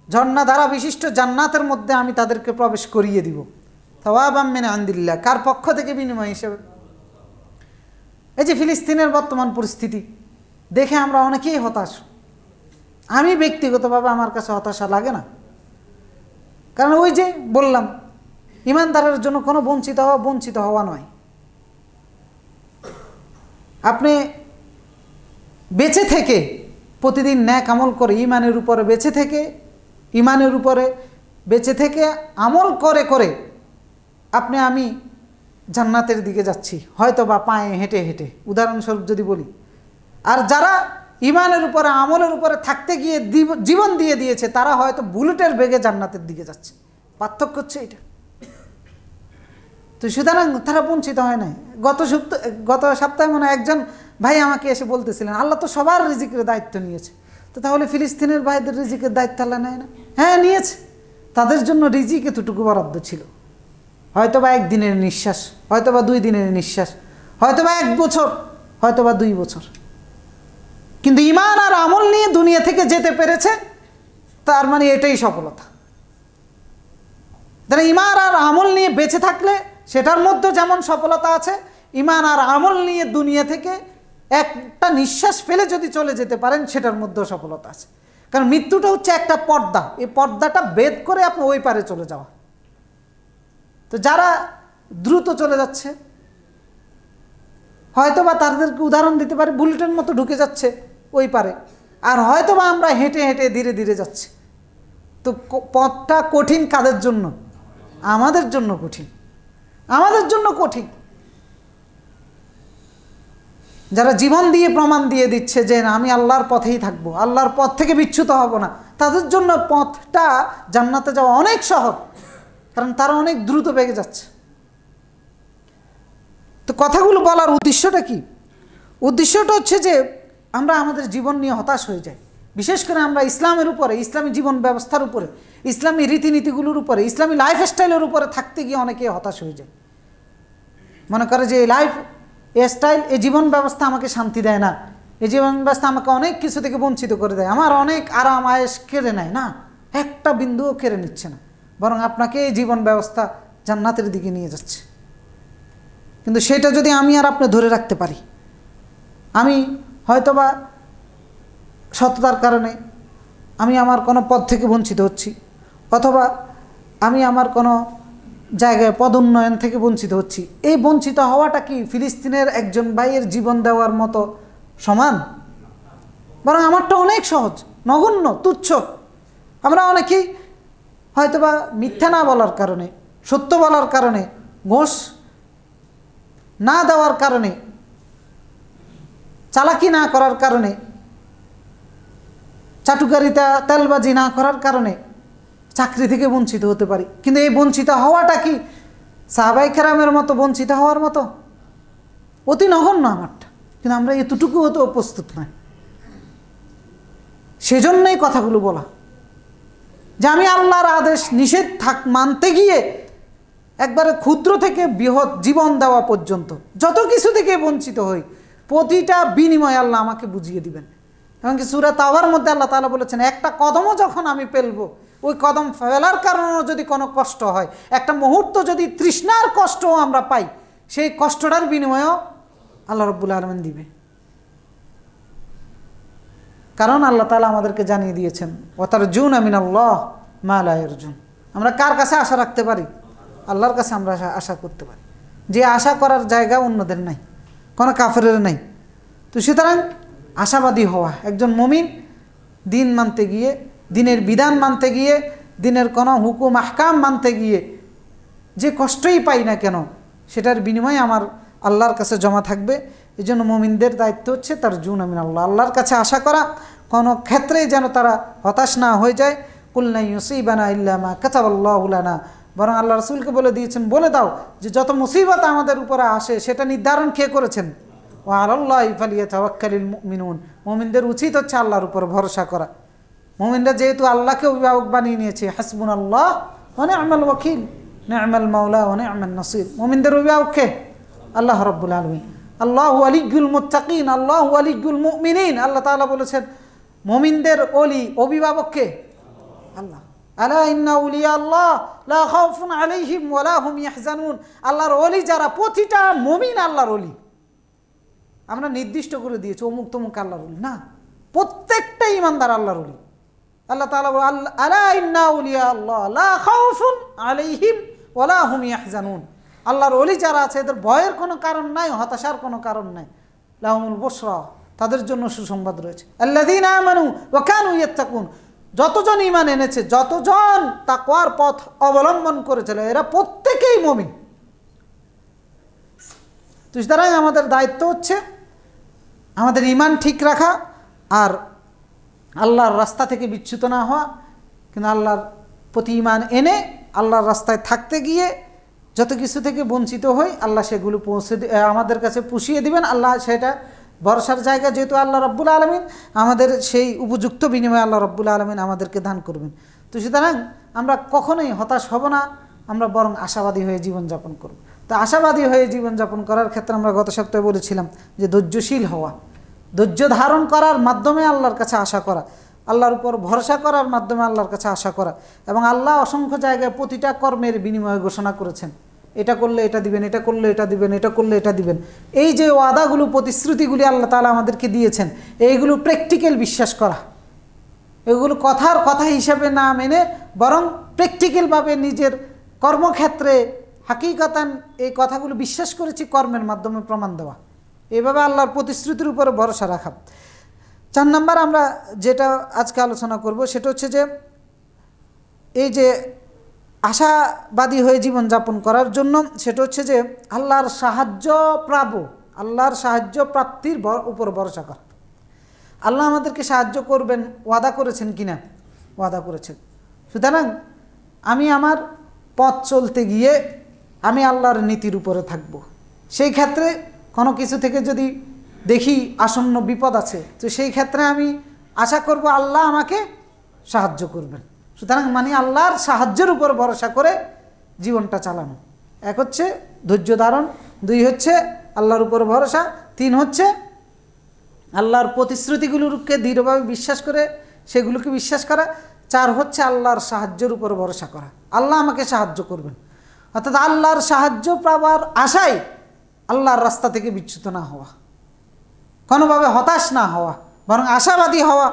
ঝর্ণা দ্বারা বিশিষ্ট জান্নাতের মধ্যে আমি তাদেরকে প্রবেশ করিয়ে দিব। সাওয়াবাম মিন ইনদিল্লাহ, কার পক্ষ থেকে বিনিময় হিসেবে? এই যে ফিলিস্তিনের বর্তমান পরিস্থিতি দেখে আমরা অনেকেই হতাশ। আমি ব্যক্তিগতভাবে আমার কাছে হতাশা লাগে না, কারণ ওই যে বললাম ঈমানদারের জন্য কোনো বঞ্চিত হওয়া নয়। আপনি বেঁচে থেকে প্রতিদিন ন্যাক আমল করে ঈমানের উপরে বেঁচে থেকে আমল করে করে আমি জান্নাতের দিকে যাচ্ছি, হয়তো বা পায়ে হেঁটে হেঁটে, উদাহরণস্বরূপ যদি বলি। আর যারা ইমানের উপরে আমলের উপরে থাকতে গিয়ে জীবন দিয়ে দিয়েছে, তারা হয়তো বুলেটের বেগে জান্নাতের দিকে যাচ্ছে। পার্থক্য হচ্ছে এটা। তো সুতরাং তারা বঞ্চিত হয় নাই। গত সপ্তাহে মনে একজন ভাই আমাকে এসে বলতেছিলেন, আল্লাহ তো সবার রিজিকের দায়িত্ব নিয়েছে, তো তাহলে ফিলিস্তিনের ভাইদের রিজিকের দায়িত্ব আল্লাহ নেয় না? হ্যাঁ নিয়েছে। তাদের জন্য রিজিক এতটুকু বরাদ্দ ছিল, হয়তোবা 1 দিনের নিঃশ্বাস, হয়তোবা 2 দিনের নিঃশ্বাস, হয়তোবা 1 বছর, হয়তোবা 2 বছর। কিন্তু ঈমান আর আমল নিয়ে দুনিয়া থেকে যেতে পেরেছে, তার মানে এটাই সফলতা। তারা ঈমান আর আমল নিয়ে বেঁচে থাকলে সেটার মধ্যে যেমন সফলতা আছে, ঈমান আর আমল নিয়ে দুনিয়া থেকে একটা নিঃশ্বাস ফেলে যদি চলে যেতে পারেন, সেটার মধ্যেও সফলতা আছে। কারণ মৃত্যুটা হচ্ছে একটা পর্দা, এই পর্দাটা ভেদ করে আপনি ওই পারে চলে যাওয়া। তো যারা দ্রুত চলে যাচ্ছে, হয়তোবা তাদেরকে উদাহরণ দিতে পারে, বুলেটের মতো ঢুকে যাচ্ছে ওই পারে, আর হয়তোবা আমরা হেঁটে হেঁটে ধীরে ধীরে যাচ্ছি। তো পথটা কঠিন কাদের জন্য? আমাদের জন্য কঠিন, আমাদের জন্য কঠিন। যারা জীবন দিয়ে প্রমাণ দিয়ে দিচ্ছে যে আমি আল্লাহর পথেই থাকবো, আল্লাহর পথ থেকে বিচ্যুত হব না, তাদের জন্য পথটা জান্নাতে যাওয়া অনেক সহজ, কারণ তারা অনেক দ্রুত বেগে যাচ্ছে। তো কথাগুলো বলার উদ্দেশ্যটা কি? উদ্দেশ্যটা হচ্ছে যে আমরা আমাদের জীবন নিয়ে হতাশ হয়ে যাই। বিশেষ করে আমরা ইসলামের উপরে, ইসলামী জীবন ব্যবস্থার উপরে, ইসলামী রীতিনীতিগুলোর উপরে, ইসলামী লাইফস্টাইলের উপরে থাকতে গিয়ে অনেকে হতাশ হয়ে যায়। মনে করে যে এই লাইফ স্টাইল, এই জীবন ব্যবস্থা আমাকে শান্তি দেয় না, এই জীবন ব্যবস্থা আমাকে অনেক কিছু থেকে বঞ্চিত করে দেয়, আমার অনেক আরাম আয়েশ কেড়ে নেয়। না, একটা বিন্দুও কেড়ে নিচ্ছে না, বরং আপনাকে এই জীবন ব্যবস্থা জান্নাতের দিকে নিয়ে যাচ্ছে। কিন্তু সেটা যদি আমি আর আপনি ধরে রাখতে পারি, আমি হয়তোবা সততার কারণে আমি আমার কোনো পদ থেকে বঞ্চিত হচ্ছি, অথবা আমি আমার কোনো জায়গায় পদোন্নয়ন থেকে বঞ্চিত হচ্ছি, এই বঞ্চিত হওয়াটা কি ফিলিস্তিনের একজন ভাইয়ের জীবন দেওয়ার মতো সমান? বরং আমারটা অনেক সহজ, নগণ্য, তুচ্ছ। আমরা অনেকেই হয়তোবা মিথ্যা না বলার কারণে, সত্য বলার কারণে, ঘোষ না দেওয়ার কারণে, চালাকি না করার কারণে, চাটুকারিতা তেলবাজি না করার কারণে চাকরি থেকে বঞ্চিত হতে পারি। কিন্তু এই বঞ্চিত হওয়াটা কি সাহাবায়ে কেরামের মতো বঞ্চিত হওয়ার মতো? অতি নগণ্য আমারটা, কিন্তু আমরা এতটুকু হতেও প্রস্তুত নয়। সেজন্যই কথাগুলো বলা, যে আমি আল্লাহর আদেশ নিষেধ মানতে গিয়ে একবারে ক্ষুদ্র থেকে বৃহৎ জীবন দেওয়া পর্যন্ত যত কিছু থেকে বঞ্চিত হই, প্রতিটা বিনিময় আল্লাহ আমাকে বুঝিয়ে দিবেন। এমনকি সূরা তাওবার মধ্যে আল্লাহ তাআলা বলেছেন, একটা কদমও যখন আমি ফেলবো, ওই কদম ফেলার কারণেও যদি কোনো কষ্ট হয়, একটা মুহূর্ত যদি তৃষ্ণার কষ্টও আমরা পাই, সেই কষ্টটার বিনিময়েও আল্লাহ রাব্বুল আলামিন দিবে। কারণ আল্লাহ তাআলা আমাদেরকে জানিয়ে দিয়েছেন, ওয়াতারজুনা মিনাল্লাহ মা লা ইয়ারজুন। আমরা কার কাছে আশা রাখতে পারি? আল্লাহর কাছে আমরা আশা করতে পারি, যে আশা করার জায়গা অন্যদের নাই, কোনো কাফেরের নাই। তো সুতরাং আশাবাদী হওয়া, একজন মুমিন দিন মানতে গিয়ে, দিনের বিধান মানতে গিয়ে, দিনের কোনো হুকুম আহকাম মানতে গিয়ে যে কষ্টই পাই না কেন, সেটার বিনিময়ে আমার আল্লাহর কাছে জমা থাকবে। এই জন্য মুমিনদের দায়িত্ব হচ্ছে তারজুনা মিনাল্লাহ, আল্লাহর কাছে আশা করা, কোনো ক্ষেত্রেই যেন তারা হতাশ না হয়ে যায়। কুল লা ইউসিবানা ইল্লা মা কাতাবাল্লাহু লানা, বরং আল্লাহ রাসূলকে বলে দিয়েছেন, বলে দাও যে যত মুসিবত আমাদের উপরে আসে সেটা নির্ধারণ কে করেছেন? ওয়া আলাল্লাহি ফালিয়াতাওয়াক্কালিল মুমিনুন, মুমিনদের উচিত হচ্ছে আল্লাহর উপর ভরসা করা। মুমিনরা যেহেতু আল্লাহকে অভিভাবক বানিয়ে নিয়েছে, হাসবুনাল্লাহ ওয়া নি'মাল ওয়াকিল, নি'মাল মাওলা ওয়া নি'মান নাসির। মুমিনদের অভিভাবক কে? আল্লাহ রাব্বুল আলামিন। আল্লাহু ওয়ালিয়্যুল মুত্তাকিন, আল্লাহু ওয়ালিয়্যুল মুমিনিন। আল্লাহ তাআলা বলেছেন মুমিনদের ওলি, অভিভাবক কে? আল্লাহ। আলা ইন্না আউলিয়া আল্লাহ লা খাউফুন আলাইহিম ওয়া লা হুম ইয়াহজানুন। আল্লাহর ওলি যারা, প্রতিটা মুমিন আল্লাহর ওলি। আমরা নির্দিষ্ট করে দিয়েছি অমুক তমুক আল্লাহর ওলি না, প্রত্যেকটা ঈমানদার আল্লাহর ওলি। আল্লাহ তাআলা বলেন, আলা ইন্না আউলিয়া আল্লাহ লা খাউফুন আলাইহিম ওয়া লা হুম ইয়াহজানুন। আল্লাহর ওলি যারা আছে, এদের ভয়ের কোনো কারণ নাই, হতাশার কোনো কারণ নাই। লাহুমুল বুশরা, তাদের জন্য সুসংবাদ রয়েছে। আল্লাযীনা আমানু ওয়া কানু ইয়াত্তাকুন, যতজন ঈমান এনেছে, যতজন তাকওয়ার পথ অবলম্বন করেছিল, এরা প্রত্যেকেই মুমিন। সুতরাং আমাদের দায়িত্ব হচ্ছে আমাদের ঈমান ঠিক রাখা, আর আল্লাহর রাস্তা থেকে বিচ্যুত না হওয়া, কিন্তু আল্লাহর প্রতি ঈমান এনে আল্লাহর রাস্তায় থাকতে গিয়ে যত কিছু থেকে বঞ্চিত হই আল্লাহ সেগুলো আমাদের কাছে পুষিয়ে দিবেন। আল্লাহ সেটা ভরসার জায়গা, যেহেতু আল্লাহ রাব্বুল আলামিন আমাদের সেই উপযুক্ত বিনিময়ে আল্লাহ রাব্বুল আলামিন আমাদেরকে দান করবেন। তো সুতরাং আমরা কখনোই হতাশ হব না, আমরা বরং আশাবাদী হয়ে জীবনযাপন করব। তো আশাবাদী হয়ে জীবনযাপন করার ক্ষেত্রে আমরা গত সপ্তাহে বলেছিলাম যে ধৈর্যশীল হওয়া, ধৈর্য ধারণ করার মাধ্যমে আল্লাহর কাছে আশা করা, আল্লাহর উপর ভরসা করার মাধ্যমে আল্লাহর কাছে আশা করা। এবং আল্লাহ অসংখ্য জায়গায় প্রতিটা কর্মের বিনিময়ে ঘোষণা করেছেন, এটা করলে এটা দিবেন, এটা করলে এটা দিবেন, এটা করলে এটা দিবেন। এই যে ওয়াদাগুলো, প্রতিশ্রুতিগুলি আল্লাহ তাআলা আমাদেরকে দিয়েছেন, এইগুলো প্র্যাকটিক্যাল বিশ্বাস করা, এগুলো কথার কথা হিসাবে না মেনে বরং প্র্যাকটিক্যালভাবে নিজের কর্মক্ষেত্রে হাকিকাতান এই কথাগুলো বিশ্বাস করেছি কর্মের মাধ্যমে প্রমাণ দেওয়া, এভাবে আল্লাহর প্রতিশ্রুতির উপরে ভরসা রাখা। 4 নাম্বার আমরা যেটা আজকে আলোচনা করব সেটা হচ্ছে যে এই যে আশাবাদী হয়ে জীবনযাপন করার জন্য, সেটা হচ্ছে যে আল্লাহর সাহায্য আল্লাহর সাহায্য প্রাপ্তির উপর ভরসা করা। আল্লাহ আমাদেরকে সাহায্য করবেন ওয়াদা করেছেন কিনা? ওয়াদা করেছেন। সুতরাং আমি আমার পথ চলতে গিয়ে আমি আল্লাহর নীতির উপরে থাকব। সেই ক্ষেত্রে কোনো কিছু থেকে যদি দেখি আসন্ন বিপদ আছে, তো সেই ক্ষেত্রে আমি আশা করব আল্লাহ আমাকে সাহায্য করবেন। সুতরাং মানে আল্লাহর সাহায্যের উপর ভরসা করে জীবনটা চালানো। এক হচ্ছে ধৈর্য ধারণ, 2 হচ্ছে আল্লাহর উপর ভরসা, 3 হচ্ছে আল্লাহর প্রতিশ্রুতিগুলোকে দৃঢ়ভাবে বিশ্বাস করে সেগুলোকে বিশ্বাস করা, 4 হচ্ছে আল্লাহর সাহায্যের উপর ভরসা করা, আল্লাহ আমাকে সাহায্য করবেন। অর্থাৎ আল্লাহর সাহায্য পাওয়ার আশায় আল্লাহর রাস্তা থেকে বিচ্যুত না হওয়া, কোনোভাবে হতাশ না হওয়া, বরং আশাবাদী হওয়া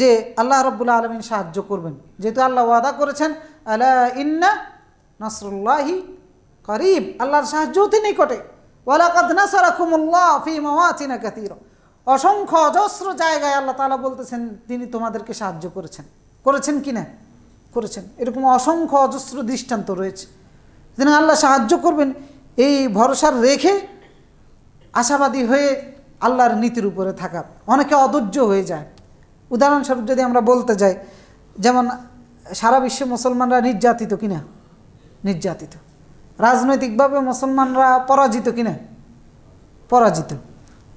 যে আল্লাহ রাব্বুল আলামিন সাহায্য করবেন। যেহেতু আল্লাহ ওয়াদা করেছেন আলা ইন্না নাসরুল্লাহি করিব, আল্লাহর সাহায্য অতি নিকটে। ওয়ালাকাদ নাসারাকুমুল্লাহ ফি মাওয়াতিনা কাসীরা, অসংখ্য অজস্র জায়গায় আল্লাহ তাআলা বলতেছেন তিনি তোমাদেরকে সাহায্য করেছেন কি না? করেছেন। এরকম অসংখ্য অজস্র দৃষ্টান্ত রয়েছে। যেন আল্লাহ সাহায্য করবেন এই ভরসা রেখে আশাবাদী হয়ে আল্লাহর নীতির উপরে থাকা। অনেকে অধৈর্য হয়ে যায়। উদাহরণস্বরূপ যদি আমরা বলতে যাই, যেমন সারা বিশ্বে মুসলমানরা নির্যাতিত কিনা? নির্যাতিত। রাজনৈতিকভাবে মুসলমানরা পরাজিত কিনা? পরাজিত।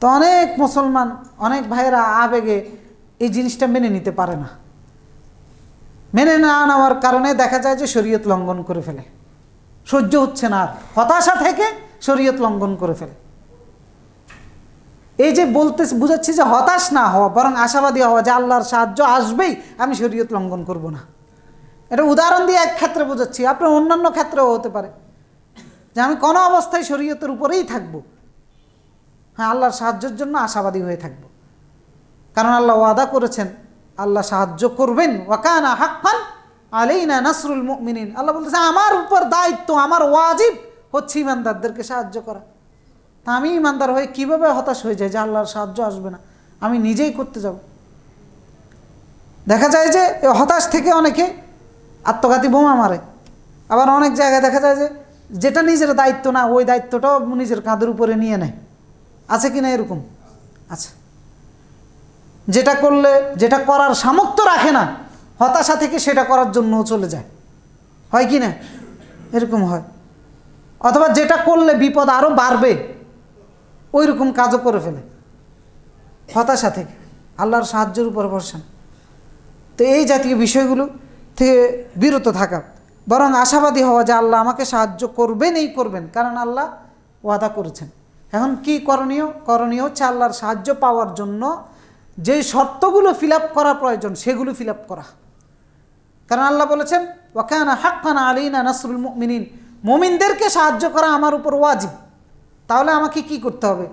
তো অনেক মুসলমান, অনেক ভাইয়েরা আবেগে এই জিনিসটা মেনে নিতে পারে না। মেনে না নেওয়ার কারণে দেখা যায় যে শরীয়ত লঙ্ঘন করে ফেলে, সহ্য হচ্ছে না, আর হতাশা থেকে শরীয়ত লঙ্ঘন করে ফেলে। এই যে বুঝাচ্ছি যে হতাশ না হওয়া, বরং আশাবাদী হওয়া যে আল্লাহর সাহায্য আসবেই, আমি শরীয়ত লঙ্ঘন করব না। এটা উদাহরণ দিয়ে এক ক্ষেত্রে বোঝাচ্ছি, আপনার অন্যান্য ক্ষেত্রেও হতে পারে যে আমি কোনো অবস্থায় শরীয়তের উপরেই থাকব। হ্যাঁ, আল্লাহর সাহায্যের জন্য আশাবাদী হয়ে থাকব, কারণ আল্লাহ ওয়াদা করেছেন আল্লাহ সাহায্য করবেন। ওয়াকানা হাক্কান আলাইনা নাসরুল মুমিনিন, আল্লাহ বলতেছে আমার উপর দায়িত্ব, আমার ওয়াজিব হচ্ছে ইমানদারদেরকে সাহায্য করা। তা আমি ইমানদার হয়ে কীভাবে হতাশ হয়ে যায় যে আল্লাহর সাহায্য আসবে না, আমি নিজেই করতে যাব। দেখা যায় যে হতাশ থেকে অনেকে আত্মঘাতী বোমা মারে। আবার অনেক জায়গায় দেখা যায় যে যেটা নিজের দায়িত্ব না, ওই দায়িত্বটাও নিজের কাঁধের উপরে নিয়ে নেয়। আছে কি না? এরকম আছে। যেটা করলে, যেটা করার সামর্থ্য রাখে না, হতাশা থেকে সেটা করার জন্যও চলে যায়। হয় কি না? এরকম হয়। অথবা যেটা করলে বিপদ আরও বাড়বে, ওই রকম কাজও করে ফেলে হতাশা থেকে, আল্লাহর সাহায্যের উপর ভরসা। তো এই জাতীয় বিষয়গুলো থেকে বিরত থাকা, বরং আশাবাদী হওয়া যে আল্লাহ আমাকে সাহায্য করবেন, কারণ আল্লাহ ওয়াদা করেছেন। এখন কি করণীয়? করণীয় হচ্ছে আল্লাহর সাহায্য পাওয়ার জন্য যে শর্তগুলো ফিল আপ করা প্রয়োজন সেগুলো ফিল আপ করা। কারণ আল্লাহ বলেছেন ওয়াকানা হাক্কান আলাইনা নাসরুল মুমিনিন, মুমিনদেরকে সাহায্য করা আমার উপর ওয়াজিব। তাহলে আমাকে কি করতে হবে?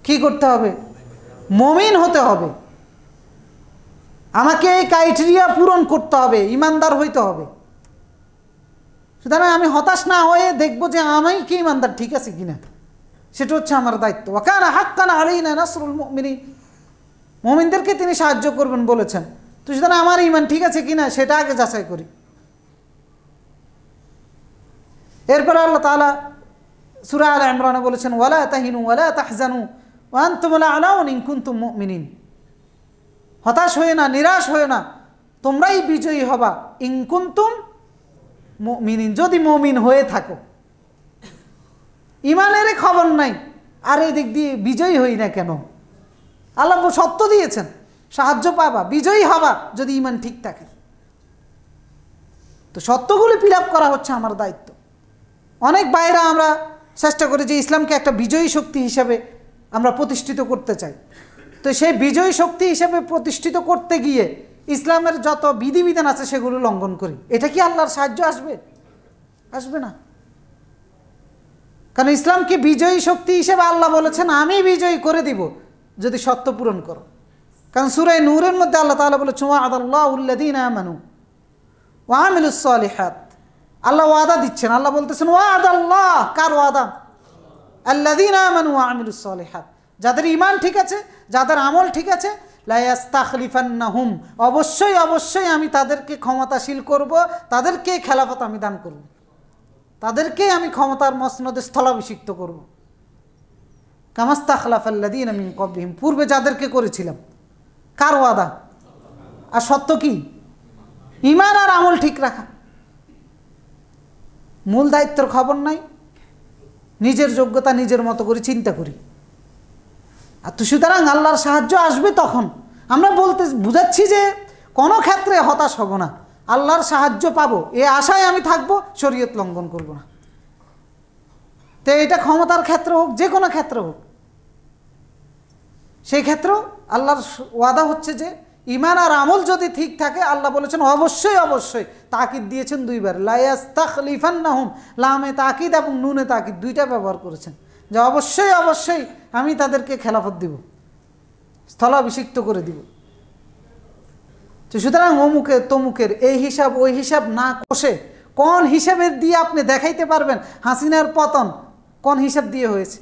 কি করতে হবে? মুমিন হতে হবে। আমাকে এই ক্রাইটেরিয়া পূরণ করতে হবে, ইমানদার হইতে হবে। সুতরাং আমি হতাশ না হয়ে দেখবো যে আমি কি ইমানদার ঠিক আছে কিনা, সেটা হচ্ছে আমার দায়িত্ব। ওয়াকানা হাক্কান আলাইনা নাসরুল মুমিনিন, মুমিনদেরকে তিনি সাহায্য করবেন বলেছেন। তো সুতরাং আমার ঈমান ঠিক আছে কিনা সেটা আগে যাচাই করি। এরপরে আল্লাহ তাআলা সূরা আলে ইমরানে বলেছেন ওয়ালা তাহিনু ওয়ালা তাহজানু ওয়া আনতুমুল আ'লাউনা ইন কুনতুম মুমিনিন। হতাশ হয়ে না, নিরাশ হয়ে না, তোমরাই বিজয়ী হবা ইন কুনতুম মুমিনিন, যদি মুমিন হয়ে থাকো। ইমানের খবর নাই, আর এই দিক দিয়ে বিজয়ী হই না কেন? আল্লাহ সত্য দিয়েছেন, সাহায্য পাবা, বিজয়ী হবা যদি ইমান ঠিক থাকে। তো সত্যগুলি ফিল আপ করা হচ্ছে আমার দায়িত্ব। অনেক বাইরে আমরা চেষ্টা করি যে ইসলামকে একটা বিজয়ী শক্তি হিসাবে আমরা প্রতিষ্ঠিত করতে চাই। তো সেই বিজয়ী শক্তি হিসাবে প্রতিষ্ঠিত করতে গিয়ে ইসলামের যত বিধিবিধান আছে সেগুলো লঙ্ঘন করি। এটা কি আল্লাহর সাহায্য আসবে? আসবে না। কারণ ইসলামকে বিজয়ী শক্তি হিসেবে আল্লাহ বলেছেন আমি বিজয়ী করে দিব যদি সত্য পূরণ করো। কারণ সূরা নূরের মধ্যে আল্লাহ তাআলা বলেছেন ওয়া'দাল্লাহুল্লাযীনা আমানু ওয়া আমিলুস সালিহাত। আল্লাহ ওয়াদা দিচ্ছেন, আল্লাহ বলতেছেন ওয়া'দাল্লাহ, কার ওয়াদা? আল্লাযীনা আমানু ওয়া আমিলুস সালিহাত, যাদের ঈমান ঠিক আছে, যাদের আমল ঠিক আছে। লা ইস্তাখলিফান্নাহুম, অবশ্যই অবশ্যই আমি তাদেরকে ক্ষমতাশীল করব, তাদেরকে খেলাফত আমি দান করব, তাদেরকে আমি ক্ষমতার মসনদে স্থলাভিষিক্ত করব। কামাস্তাখলাফাল্লাযীনা মিন ক্বাবলিহিম, পূর্বে যাদেরকে করেছিলাম। কার ওয়াদা? আর সত্য কি? ঈমান আর আমল ঠিক রাখা। মূল দায়িত্বের খবর নাই, নিজের যোগ্যতা নিজের মতো করে চিন্তা করি। আর তো সুতরাং আল্লাহর সাহায্য আসবে তখন। আমরা বুঝাচ্ছি যে কোনো ক্ষেত্রে হতাশ হব না, আল্লাহর সাহায্য পাবো এ আশায় আমি থাকবো, শরীয়ত লঙ্ঘন করব না। তো এটা ক্ষমতার ক্ষেত্র হোক, যে কোনো ক্ষেত্র হোক, সেই ক্ষেত্রেও আল্লাহর ওয়াদা হচ্ছে যে ঈমান আর আমল যদি ঠিক থাকে, আল্লাহ বলেছেন অবশ্যই অবশ্যই, তাকিদ দিয়েছেন দুইবার, লা ইস্তাখলিফান্নাহুম, লামে তাকিদ এবং নুনে তাকিদ দুইটা ব্যবহার করেছেন, যে অবশ্যই অবশ্যই আমি তাদেরকে খেলাফত দিব, স্থলাভিষিক্ত করে দিব। তো সুতরাং অমুকের তমুকের এই হিসাব ওই হিসাব না কষে, কোন হিসাবের দিয়ে আপনি দেখাইতে পারবেন হাসিনার পতন কোন হিসাব দিয়ে হয়েছে?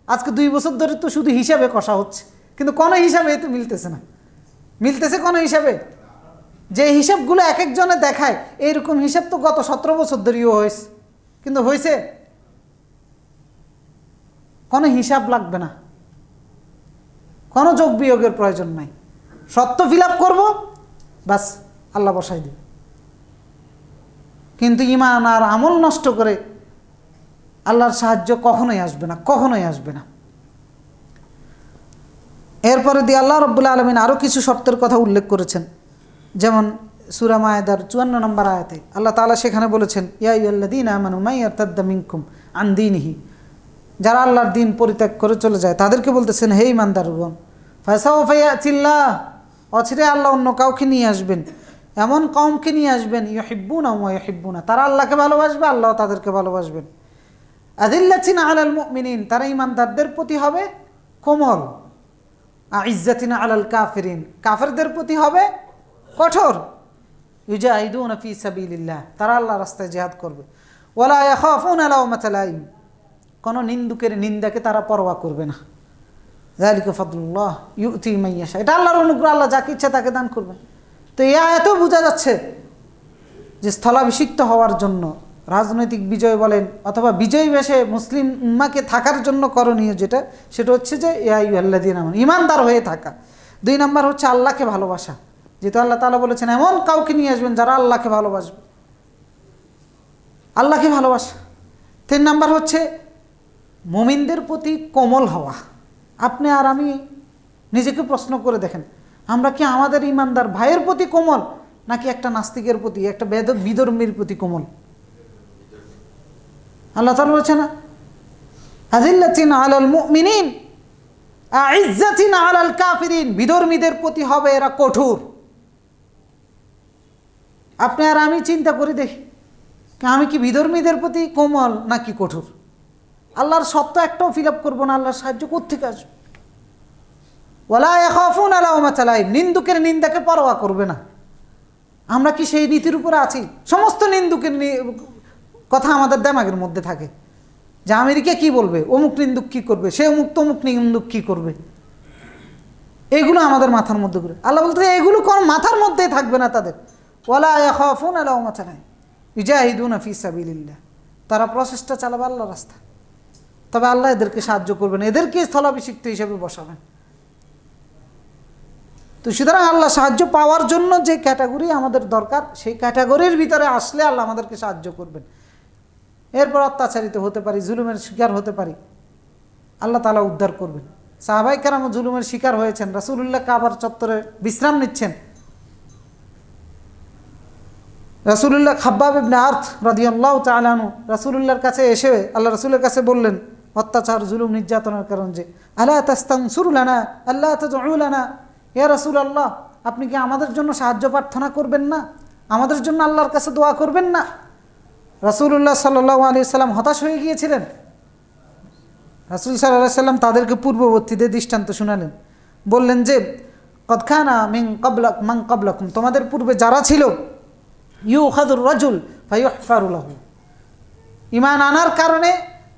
আজকে 2 বছর ধরে তো শুধু হিসাবে কষা হচ্ছে, কিন্তু কোনো হিসাবে তো মিলতেছে না। মিলতেছে কোনো হিসাবে? যে হিসাবগুলো এক একজনে দেখায়, এইরকম হিসাব তো গত 17 বছর ধরেও হয়েছে, কিন্তু হয়েছে? কোনো হিসাব লাগবে না, কোনো যোগ বিয়োগের প্রয়োজন নাই। সত্য ফিল আপ করবো, বাস আল্লাহ বসাই দিবে। কিন্তু ঈমান আর আমল নষ্ট করে আল্লাহর সাহায্য কখনোই আসবে না, কখনোই আসবে না। এরপরে দিয়ে আল্লাহ রাব্বুল আলামিন আরও কিছু শর্তের কথা উল্লেখ করেছেন। যেমন সূরা মায়েদার 54 নম্বর আয়াতে আল্লাহ তাআলা সেখানে বলেছেন ইয়া আইয়ুহাল্লাযীনা আমানু মান ইয়ারতাদ্দা মিনকুম আন দীনিহি, যারা আল্লাহর দিন পরিত্যাগ করে চলে যায় তাদেরকে বলতেছেন হে ঈমানদারগণ, ফাসাওফা ইয়াতিল্লাহ, অচিরে আল্লাহ অন্য কাউকে নিয়ে আসবেন, এমন কওমকে নিয়ে আসবেন ইউহিব্বুনা ওয়া ইউহিব্বুনা, তারা আল্লাহকে ভালোবাসবে, আল্লাহ তাদেরকে ভালোবাসবেন। আযিল্লাতিন আলাল মুমিনিন, তারা ঈমানদারদের প্রতি হবে কোমল। আইজ্জাতিন আলাল কাফিরিন, কাফেরদের প্রতি হবে কঠোর। ইউজাহিদুনা ফি সাবিলিল্লাহ, তারা আল্লাহর রাস্তায় জিহাদ করবে। ওয়ালা ইয়াখাফুনা লাওমাতা লাইম, কোনো নিন্দুকের নিন্দাকে তারা পরোয়া করবে না। যালিকা ফাদলুল্লাহ ইউতি মান ইয়াশা, এটা আল্লাহর অনুগ্রহ, আল্লাহ যাকে ইচ্ছা তাকে দান করবেন। তো এই আয়াতেও বোঝা যাচ্ছে যে স্থলাভিষিক্ত হওয়ার জন্য রাজনৈতিক বিজয় বলেন অথবা বিজয়ী বেশে মুসলিম উম্মাকে থাকার জন্য করণীয় যেটা, সেটা হচ্ছে যে ইয়া আইয়ুহাল্লাযীনা আমানু, ঈমানদার হয়ে থাকা। 2 নম্বর হচ্ছে আল্লাহকে ভালোবাসা, যেহেতু আল্লাহ তাআলা বলেছেন এমন কাউকে নিয়ে আসবেন যারা আল্লাহকে ভালোবাসবে, আল্লাহকে ভালোবাসা। 3 নম্বর হচ্ছে মুমিনদের প্রতি কোমল হওয়া। আপনি আর আমি নিজেকে প্রশ্ন করে দেখেন, আমরা কি আমাদের ঈমানদার ভাইয়ের প্রতি কোমল, নাকি একটা নাস্তিকের প্রতি, একটা বিধর্মীর প্রতি কোমল? আল্লাহ তাআলা বলেছেন আযিল্লাতিন আলাল মুমিনিন আইজ্জাতিন আলাল কাফিরিন, বিধর্মীদের প্রতি হবে এরা কঠোর। আপনি আর আমি চিন্তা করে দেখি, আমি কি বিধর্মীদের প্রতি কোমল নাকি কঠোর? আল্লাহর সত্য একটাও ফিল আপ করবো না, আল্লাহর সাহায্য কোত্থেকে আসবে? ওয়ালা ইয়াখাফুনা লাওমাতা লাইম, নিন্দুকের নিন্দাকে পরোয়া করবে না। আমরা কি সেই নীতির উপরে আছি? সমস্ত নিন্দুকের কথা আমাদের দিমাগের মধ্যে থাকে, যে আমেরিকা কি বলবে, অমুক নিন্দুক কি করবে, সে অমুক তমুক নিন্দুক কি করবে, এগুলো আমাদের মাথার মধ্যে ঘুরে। আল্লাহ বলতে এগুলো কোন মাথার মধ্যেই থাকবে না তাদের। ওয়ালা ইয়াখাফুনা লাওমাতা লাইম ইউজাহিদুনা ফি সাবিলিল্লাহ, তারা প্রচেষ্টা চালাবে আল্লাহর রাস্তায়, তবে আল্লাহ এদেরকে সাহায্য করবেন, এদেরকে স্থলাভিষিক্ত হিসেবে বসাবেন। তো সুতরাং আল্লাহ সাহায্য পাওয়ার জন্য যে ক্যাটাগরি আমাদের দরকার, সেই ক্যাটাগরির ভিতরে আসলে আল্লাহ আমাদেরকে সাহায্য করবেন। এরপর অত্যাচারিত হতে পারি, জুলুমের শিকার হতে পারি, আল্লাহ তাআলা উদ্ধার করবেন। সাহাবায়ে কেরাম জুলুমের শিকার হয়েছেন, রাসূলুল্লাহ কাবার চত্বরে বিশ্রাম নিচ্ছেন, রাসূলুল্লাহ খাব্বাব ইবনে আরত রাদিয়াল্লাহু তাআলা আনহু রাসূলুল্লাহর কাছে এসে আল্লাহ রাসূলের কাছে বললেন অত্যাচার জুলুম নির্যাতনের কারণে, যে আলা তাস্তানসুরু লানা আল্লাহ তাদউ লানা, ইয়া রাসূলুল্লাহ আপনি কি আমাদের জন্য সাহায্য প্রার্থনা করবেন না, আমাদের জন্য আল্লাহর কাছে দোয়া করবেন না? রাসূলুল্লাহ সাল্লাল্লাহু আলাইহি ওয়াসাল্লাম হতাশ হয়ে গিয়েছিলেন। রাসূল সাল্লাল্লাহু আলাইহি ওয়াসাল্লাম তাদেরকে পূর্ববর্তীদের দৃষ্টান্ত শোনালেন, বললেন যে কদ কানা মান ক্বাবলাকুম, তোমাদের পূর্বে যারা ছিল, ইউখাযুর রাজুল ফায়ুহফারু লাহু, ঈমান আনার কারণে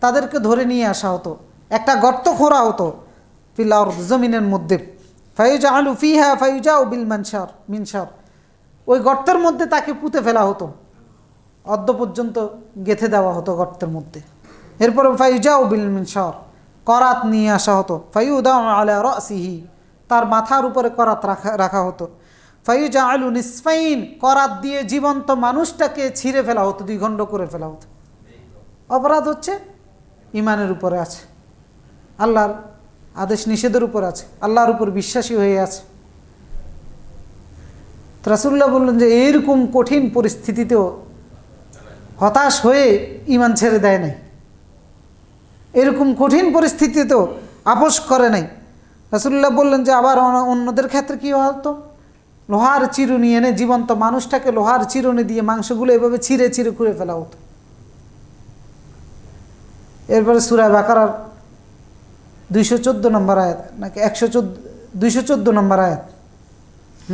তাদেরকে ধরে নিয়ে আসা হতো, একটা গর্ত খোঁড়া হতো ফিল আরদ, জমিনের মধ্যে, ফায়ুজআলু ফিহা ফায়ুজাউ বিল মিনশার, ওই গর্তের মধ্যে তাকে পুঁতে ফেলা হতো, অদ্য পর্যন্ত গেঁথে দেওয়া হতো গর্তের মধ্যে। এরপরে ফায়ুজাউ বিল মিনশার, করাত নিয়ে আসা হতো, ফায়ুদাউ আলা রাসিহি, তার মাথার উপরে করাত রাখা হতো, ফায়ুজআলু নিসফাইন, করাত দিয়ে জীবন্ত মানুষটাকে ছিঁড়ে ফেলা হতো, দ্বিখণ্ড করে ফেলা হতো। অপরাধ হচ্ছে ঈমানের উপরে আছে, আল্লাহর আদেশ নিষেধের উপর আছে, আল্লাহর উপর বিশ্বাসী হয়ে আছে। রাসূলুল্লাহ বললেন যে এরকম কঠিন পরিস্থিতিতেও হতাশ হয়ে ঈমান ছেড়ে দেয় নাই, এরকম কঠিন পরিস্থিতিতেও আপোষ করে নাই। রাসূলুল্লাহ বললেন যে আবার অন্যদের ক্ষেত্রে কী হতো, লোহার চিরুনি এনে জীবন্ত মানুষটাকে লোহার চিরুনি দিয়ে মাংসগুলো এভাবে ছিঁড়ে ছিঁড়ে খুঁড়ে ফেলা হতো। এরপরে সূরা বাকারার 214 নম্বর আয়াত নাকি 214 নম্বর আয়াত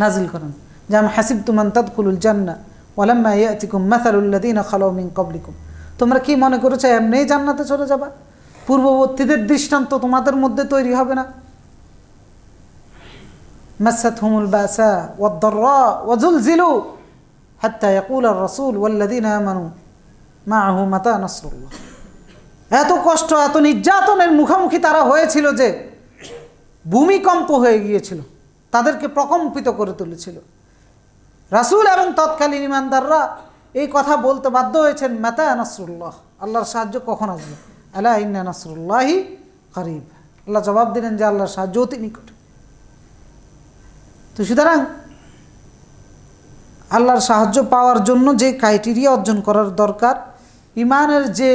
নাজিল করেন, যে আম হাসিবতুম আন তাদখুলুল জান্নাহ ওয়ালাম্মা ইয়াতিকুম মাসালুল লাযীনা খালাউ মিন ক্বাবলিকুম, তোমরা কি মনে করেছো এমনিই জান্নাতে চলে যাবা, পূর্ববর্তীদের দৃষ্টান্ত তোমাদের মধ্যে তৈরি হবে না? মাসাতহুমুল বাসা ওয়াদ-দাররা ওয়াজুলজিলু হাত্তা ইয়াকুলার রাসূল ওয়াল্লাযীনা আমানু মাআহু মাতা নাসরুল্লাহ, এত কষ্ট এত নির্যাতনের মুখোমুখি তারা হয়েছিল যে ভূমিকম্প হয়ে গিয়েছিল, তাদেরকে প্রকম্পিত করে তুলেছিল। রাসূল এবং তৎকালীন ঈমানদাররা এই কথা বলতে বাধ্য হয়েছেন, মাতা নাসরুল্লাহ, আল্লাহর সাহায্য কখন আসবে, আলা ইন্না নাসরুল্লাহি করিব, আল্লাহ জবাব দিলেন যে আল্লাহর সাহায্য অতি নিকট। তো সুতরাং আল্লাহর সাহায্য পাওয়ার জন্য যে ক্রাইটেরিয়া অর্জন করার দরকার, ঈমানের যে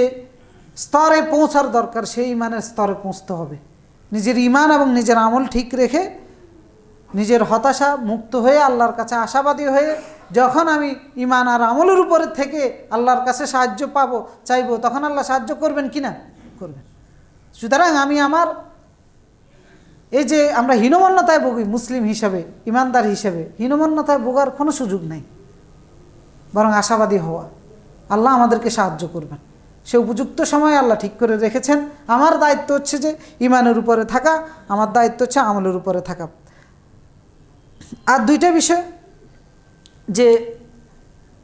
স্তরে পৌঁছার দরকার, সেই ঈমানের স্তরে পৌঁছতে হবে। নিজের ঈমান এবং নিজের আমল ঠিক রেখে নিজের হতাশা মুক্ত হয়ে আল্লাহর কাছে আশাবাদী হয়ে, যখন আমি ঈমান আর আমলের উপরে থেকে আল্লাহর কাছে সাহায্য পাবো চাইবো, তখন আল্লাহ সাহায্য করবেন কি না? করবেন। সুতরাং আমি আমার এই যে আমরা হীনমন্যতায় ভুগি মুসলিম হিসেবে, ঈমানদার হিসেবে, হীনমন্যতায় ভোগার কোনো সুযোগ নেই, বরং আশাবাদী হওয়া, আল্লাহ আমাদেরকে সাহায্য করবেন। সে উপযুক্ত সময় আল্লাহ ঠিক করে রেখেছেন। আমার দায়িত্ব হচ্ছে যে ঈমানের উপরে থাকা, আমার দায়িত্ব হচ্ছে আমলের উপরে থাকা। আর দুইটা বিষয়, যে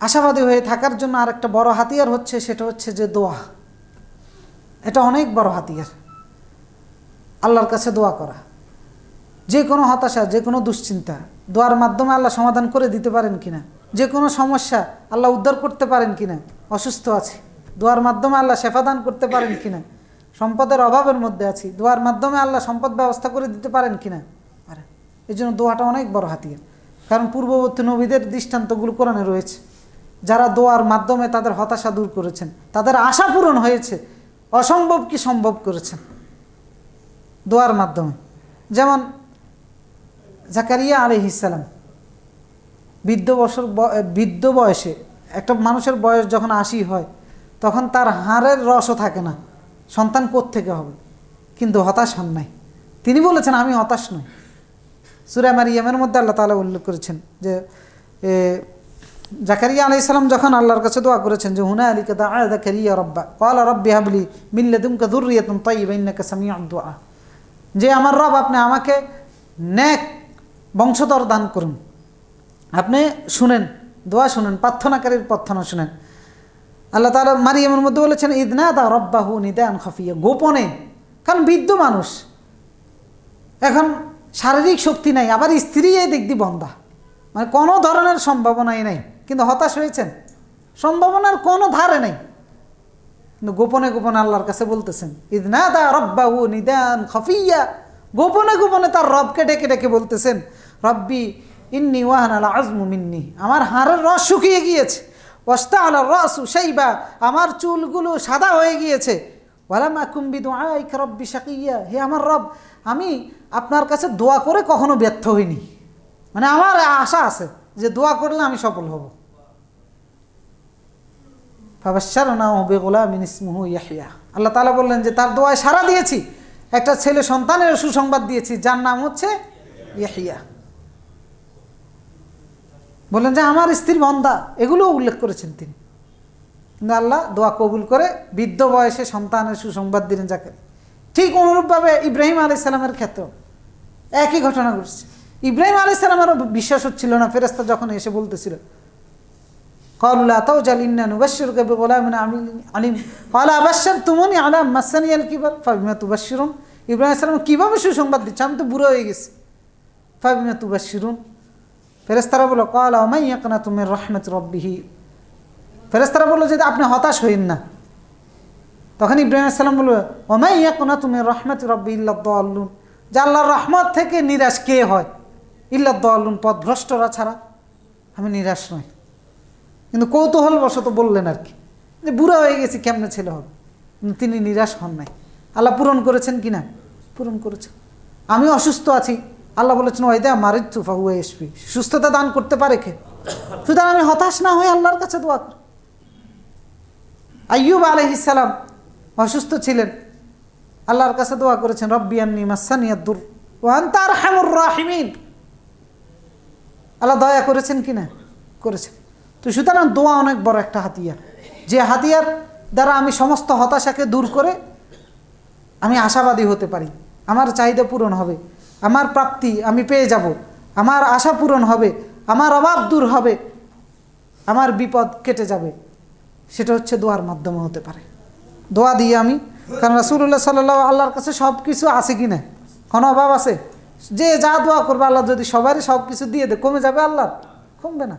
আশাবাদী হয়ে থাকার জন্য আর একটা বড় হাতিয়ার হচ্ছে, সেটা হচ্ছে যে দোয়া। এটা অনেক বড় হাতিয়ার, আল্লাহর কাছে দোয়া করা। যে কোনো হতাশা, যে কোনো দুশ্চিন্তা দোয়ার মাধ্যমে আল্লাহ সমাধান করে দিতে পারেন কিনা, যে কোনো সমস্যা আল্লাহ উদ্ধার করতে পারেন কিনা, অসুস্থ আছি দোয়ার মাধ্যমে আল্লাহ শেফাদান করতে পারেন কিনা, সম্পদের অভাবের মধ্যে আছি দোয়ার মাধ্যমে আল্লাহ সম্পদ ব্যবস্থা করে দিতে পারেন কিনা, পারেন। এই জন্য দোয়াটা অনেক বড় হাতিয়ার, কারণ পূর্ববর্তী নবীদের দৃষ্টান্তগুলো কোরআনে রয়েছে, যারা দোয়ার মাধ্যমে তাদের হতাশা দূর করেছেন, তাদের আশা পূরণ হয়েছে, অসম্ভব কি সম্ভব করেছেন দোয়ার মাধ্যমে। যেমন জাকারিয়া আলাইহিস সালাম বৃদ্ধ বয়সে, একটা মানুষের বয়স যখন 80 হয়, তখন তার হাড়ের রসও থাকে না, সন্তান কোত্থেকে হবে, কিন্তু হতাশ হন নাই। তিনি বলেছেন আমি হতাশ নই। সূরা মারইয়ামের মধ্যে আল্লাহ তাআলা উল্লেখ করেছেন যে জাকারিয়া আলাইহিস সালাম যখন আল্লাহর কাছে দোয়া করেছেন, যে হুনালিকা দাআ জাকারিয়া রাব্বা ক্বালা রাব্বি হাবলি মিন লাদুনকা যুররিয়াতান তাইয়্যিবা ইন্নাকা সামিউদ দুআ, যে আমার রব আপনি আমাকে নেক বংশধর দান করুন, আপনি শুনেন, দোয়া শুনেন, প্রার্থনাকারীর প্রার্থনা শুনেন। আল্লাহ তাআলা মারিয়ামের মধ্যে বলেছেন ইদনাদা রাব্বাহু নিদান খাফিয়া, গোপনে, কারণ বৃদ্ধ মানুষ, এখন শারীরিক শক্তি নাই, আবার স্ত্রী এই দিক দিয়ে বন্ধা, মানে কোনো ধরনের সম্ভাবনাই নাই, কিন্তু হতাশ হয়েছেন, সম্ভাবনার কোনো ধারে নেই, কিন্তু গোপনে গোপনে আল্লাহর কাছে বলতেছেন ইদনাদা রাব্বাহু নিদান খাফিয়া, গোপনে গোপনে তার রবকে ডেকে ডেকে বলতেছেন রব্বি ইন্নি ওয়াহানাল আযমু মিন্নি, আমার হাড়ের রস শুকিয়ে গিয়েছে, ওয়াস্তাআলা রাসু শাইবা, আমার চুলগুলো সাদা হয়ে গিয়েছে, ওয়ালাম আকুম বিদুআইকা রাব্বি শাকিয়া, হে আমার রব, আমি আপনার কাছে দোয়া করে কখনো ব্যর্থ হইনি, মানে আমার আশা আছে যে দোয়া করলে আমি সফল হব। ফাবাশশারনাহু বিগুলামিন ইসমুহু ইয়াহইয়া, আল্লাহ তাআলা বললেন যে তার দোয়ায় সাড়া দিয়েছি, একটা ছেলে সন্তানের সুসংবাদ দিয়েছি যার নাম হচ্ছে ইয়াহইয়া। বললেন যে আমার স্ত্রী বন্ধা, এগুলো উল্লেখ করেছেন তিনি, কিন্তু আল্লাহ দোয়া কবুল করে বৃদ্ধ বয়সে সন্তানের সুসংবাদ দিলেন যাকে। ঠিক অনুরূপভাবে ইব্রাহিম আলাইহিস সালামের ক্ষেত্রেও একই ঘটনা ঘটছে। ইব্রাহিম আলাইহিস সালামেরও বিশ্বাস হচ্ছিল না, ফেরেশতা যখন এসে বলতেছিল ক্বালু লা তাওজাল ইন্না নুবাশশিরুকা বিগুলামিন আলিম ক্বালা আবাশশারতুমুনি আলা মাসানিয়াল কিবার ফাবিমা তুবাশশিরুন, ইব্রাহিম আলাইহিস সালাম কীভাবে সুসংবাদ দিচ্ছে, আমি তো বুড়ো হয়ে গেছি, ফাবিমা তুবাশশিরুন। ফেরেশতারা বলল ক্বালা ওয়া মান ইয়াকনাতু মির রাহমাতি রাব্বিহি, ফেরেশতারা বলল যে আপনি হতাশ হইন না। তখন ইব্রাহিম আলাইহিস সালাম বলল ওয়া মান ইয়াকনাতু মির রাহমাতি রাব্বিহি ইল্লা দাল্লুন, যে আল্লাহর রহমত থেকে নিরাশ কে হয়, ইল্লা দাল্লুন, পথভ্রষ্টরা ছাড়া, আমি নিরাশ নই। কিন্তু কৌতূহলবশত বললেন আর কি, যে বুড়া হয়ে গেছি কেমনে ছেলে হবে, কিন্তু তিনি নিরাশ হন নাই। আল্লাহ পূরণ করেছেন কি না? পূরণ করেছেন। আমি অসুস্থ আছি, আল্লাহ বলেছেন ওয়াইদা মারিদতু ফাহুয়া ইয়াশফি, সুস্থতা দান করতে পারে কে? সুতরাং আমি হতাশ না হয়ে আল্লাহর কাছে দোয়া করি। আইয়ুব আলাইহিস সালাম অসুস্থ ছিলেন, আল্লাহর কাছে দোয়া করেছেন রব্বি আন্নী মাসানিয়াদ দুর ওয়া আনতা আরহামুর রাহিমিন। আল্লাহ দয়া করেছেন কি না? করেছেন। তো সুতরাং দোয়া অনেক বড় একটা হাতিয়ার, যে হাতিয়ার দ্বারা আমি সমস্ত হতাশাকে দূর করে আমি আশাবাদী হতে পারি, আমার চাহিদা পূরণ হবে, আমার প্রাপ্তি আমি পেয়ে যাব, আমার আশা পূরণ হবে, আমার অভাব দূর হবে, আমার বিপদ কেটে যাবে। সেটা হচ্ছে দোয়ার মাধ্যমে হতে পারে। দোয়া দিয়ে আমি, কারণ রাসূলুল্লাহ সাল্লাল্লাহু আল্লাহর কাছে সব কিছু আছে কি না, কোনো অভাব আছে? যে যা দোয়া করবে আল্লাহ যদি সবারই সব কিছু দিয়ে দেয়, কমে যাবে আল্লাহ? কমবে না।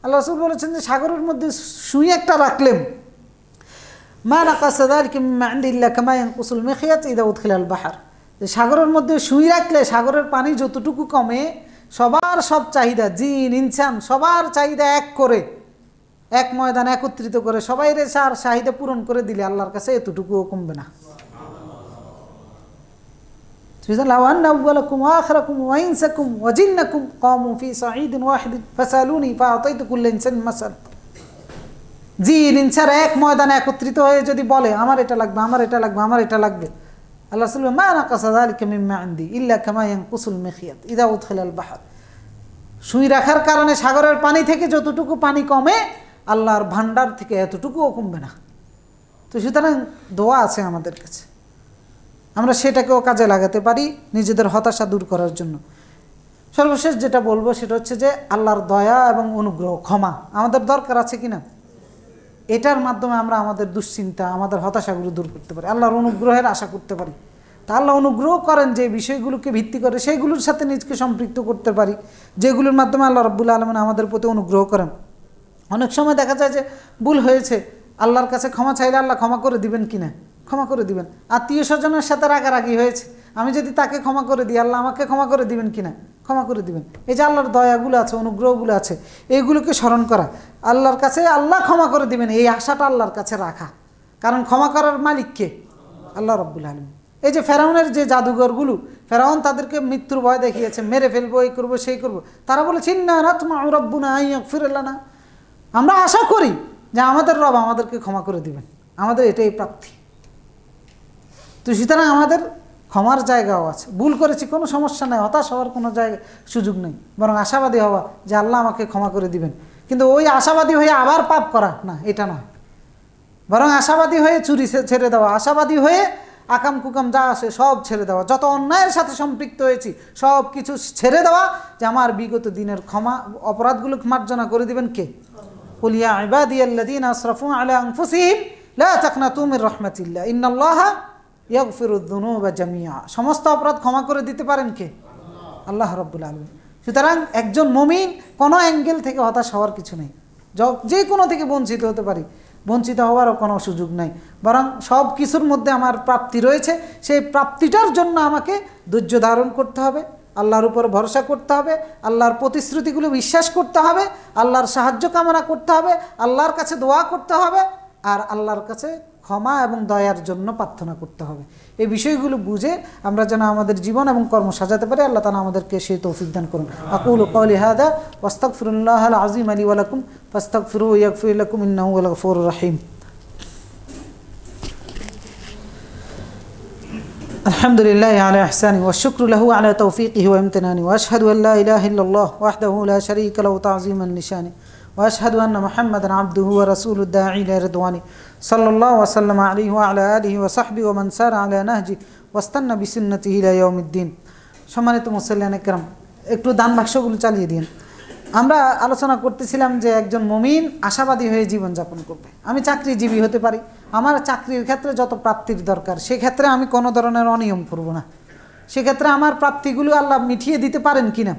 আল্লাহ রাসূল বলেছেন যে সাগরের মধ্যে সুই একটা রাখলেন, মা নাকাসা যালিকা মিম্মা ইনদিল্লাহ কামা ইয়ানকুসুল মিখয়াত ইযা উদখিলাল বাহর, যে সাগরের মধ্যে সুই রাখলে সাগরের পানি যতটুকু কমে, সবার সব চাহিদা, জিন ইনসান সবার চাহিদা এক করে, এক ময়দান একত্রিত করে সবাই চাহিদা পূরণ করে দিলে আল্লাহর কাছে এতটুকুও কমবে না। লাউ আন্না আউওয়ালাকুম ওয়া আখিরাকুম ওয়া ইনসাকুম ওয়া জিন্নাকুম কামু ফি সাঈদিন ওয়াহিদিন ফাসালুনি ফাআতাইতু কুল্লা ইনসানিন মাসাল, জিন ইনসান এক ময়দানে একত্রিত হয়ে যদি বলে আমার এটা লাগবে, আমার এটা লাগবে, আমার এটা লাগবে, আল্লাহ রাসূল মা নাকাসা যালিকা মিম্মা ইনদি ইল্লা কামা ইয়ানকুসুল মিখয়াত ইযা উদখিলাল বাহর, সুই রাখার কারণে সাগরের পানি থেকে যতটুকু পানি কমে আল্লাহর ভান্ডার থেকে এতটুকুও কমবে না। তো সুতরাং দোয়া আছে আমাদের কাছে, আমরা সেটাকেও কাজে লাগাতে পারি নিজেদের হতাশা দূর করার জন্য। সর্বশেষ যেটা বলবো সেটা হচ্ছে যে আল্লাহর দয়া এবং অনুগ্রহ, ক্ষমা আমাদের দরকার আছে কিনা, এটার মাধ্যমে আমরা আমাদের দুশ্চিন্তা, আমাদের হতাশাগুলো দূর করতে পারি, আল্লাহর অনুগ্রহের আশা করতে পারি। তা আল্লাহ অনুগ্রহ করেন যে বিষয়গুলোকে ভিত্তি করে সেইগুলোর সাথে নিজকে সম্পৃক্ত করতে পারি, যেগুলোর মাধ্যমে আল্লাহ রাব্বুল আলামিন আমাদের প্রতি অনুগ্রহ করেন। অনেক সময় দেখা যায় যে ভুল হয়েছে, আল্লাহর কাছে ক্ষমা চাইলে আল্লাহ ক্ষমা করে দিবেন কিনা? ক্ষমা করে দিবেন। আত্মীয় স্বজনের সাথে রাগারাগি হয়েছে, আমি যদি তাকে ক্ষমা করে দিই আল্লাহ আমাকে ক্ষমা করে দিবেন কিনা? ক্ষমা করে দিবেন। এই যে আল্লাহর দয়াগুলো আছে, অনুগ্রহগুলো আছে, এইগুলোকে স্মরণ করা, আল্লাহর কাছে আল্লাহ ক্ষমা করে দিবেন এই আশাটা আল্লাহর কাছে রাখা, কারণ ক্ষমা করার মালিক কে? আল্লাহ রাব্বুল আলামিন। এই যে ফেরাউনের যে জাদুঘরগুলো, ফেরাউন তাদেরকে মৃত্যুর ভয় দেখিয়েছে, মেরে ফেলবো, এই করবো সেই করবো, তারা বলেছে ইন্না নাতমাউ রাব্বুনা আন ইয়াগফির লানা, আমরা আশা করি যে আমাদের রব আমাদেরকে ক্ষমা করে দিবেন, আমাদের এটাই প্রাপ্তি। তো সুতরাং আমাদের ক্ষমার জায়গাও আছে, ভুল করেছি কোনো সমস্যা নেই, হতাশ হওয়ার কোনো সুযোগ নেই, বরং আশাবাদী হওয়া যে আল্লাহ আমাকে ক্ষমা করে দিবেন। কিন্তু ওই আশাবাদী হয়ে আবার পাপ করা না, এটা নয়, বরং আশাবাদী হয়ে চুরি ছেড়ে দেওয়া, আশাবাদী হয়ে আকাম কুকাম যা আসে সব ছেড়ে দেওয়া, যত অন্যায়ের সাথে সম্পৃক্ত হয়েছি সব কিছু ছেড়ে দেওয়া, যে আমার বিগত দিনের ক্ষমা অপরাধগুলো মার্জনা করে দিবেন কে? কুল ইয়া ইবাদিয়াল্লাযীনা আসরাফু আলা আনফুসিহিম লা তাকনাতু মির রাহমাতিল্লাহ ইন্নাল্লাহা ইয়াগফিরুয যুনুবা জামিআ। সমস্ত অপরাধ ক্ষমা করে দিতে পারেন কে? আল্লাহ রাব্বুল আলামিন। সুতরাং একজন মুমিন কোনো অ্যাঙ্গেল থেকে হতাশ হওয়ার কিছু নেই, যে কোনো থেকে বঞ্চিত হতে পারি, বঞ্চিত হওয়ারও কোনো সুযোগ নাই, বরং সব কিছুর মধ্যে আমার প্রাপ্তি রয়েছে। সেই প্রাপ্তিটার জন্য আমাকে ধৈর্য ধারণ করতে হবে, আল্লাহর উপর ভরসা করতে হবে, আল্লাহর প্রতিশ্রুতিগুলো বিশ্বাস করতে হবে, আল্লাহর সাহায্য কামনা করতে হবে, আল্লাহর কাছে দোয়া করতে হবে, আর আল্লাহর কাছে ক্ষমা এবং দয়ার জন্য প্রার্থনা করতে হবে। এই বিষয়গুলো বুঝে আমরা যেন আমাদের জীবন এবং কর্ম সাজাতে পারি, আল্লাহ তাআলা আমাদেরকে সেই তৌফিক দান করুন। আকুলু কওলি হাযা ওয়াস্তাগফিরুল্লাহাল আযীম লি ওয়া লাকুম ফাস্তাগফিরুহু ইয়াগফির লাকুম ইন্নাহু হুয়াল গফুরুর রহিম। আলহামদুলিল্লাহি আলা ইহসানি ওয়া শুকরু লাহু আলা তৌফীকিহি ওয়া ইমতিনানি ওয়া আশহাদু আল লা ইলাহা ইল্লাল্লাহ ওয়াহদাহু লা শারীকা লাহু তা'যীমান লিশানি ওয়া আশহাদু আন্না মুহাম্মাদান আবদুহু ওয়া রাসূলুহু দাঈ ইলা রিদওয়ানি সাল্লাল্লাহু ওয়া সাল্লামা আলাইহি ওয়া আলা আলিহি ওয়া সাহবিহি ওয়া মান সারা আলা নাহজি ওয়াস্তান্না বিসুন্নতিহি ইলা ইয়াউমিদ্দিন। সম্মানিত মুসল্লিয়ানে কেরাম, একটু দান বাক্সগুলো চালিয়ে দিন। আমরা আলোচনা করতেছিলাম যে একজন মুমিন আশাবাদী হয়ে জীবনযাপন করবে। আমি চাকরিজীবী হতে পারি, আমার চাকরির ক্ষেত্রে যত প্রাপ্তির দরকার সেক্ষেত্রে আমি কোনো ধরনের অনিয়ম করব না, সেক্ষেত্রে আমার প্রাপ্তিগুলো আল্লাহ মিটিয়ে দিতে পারেন কিনা।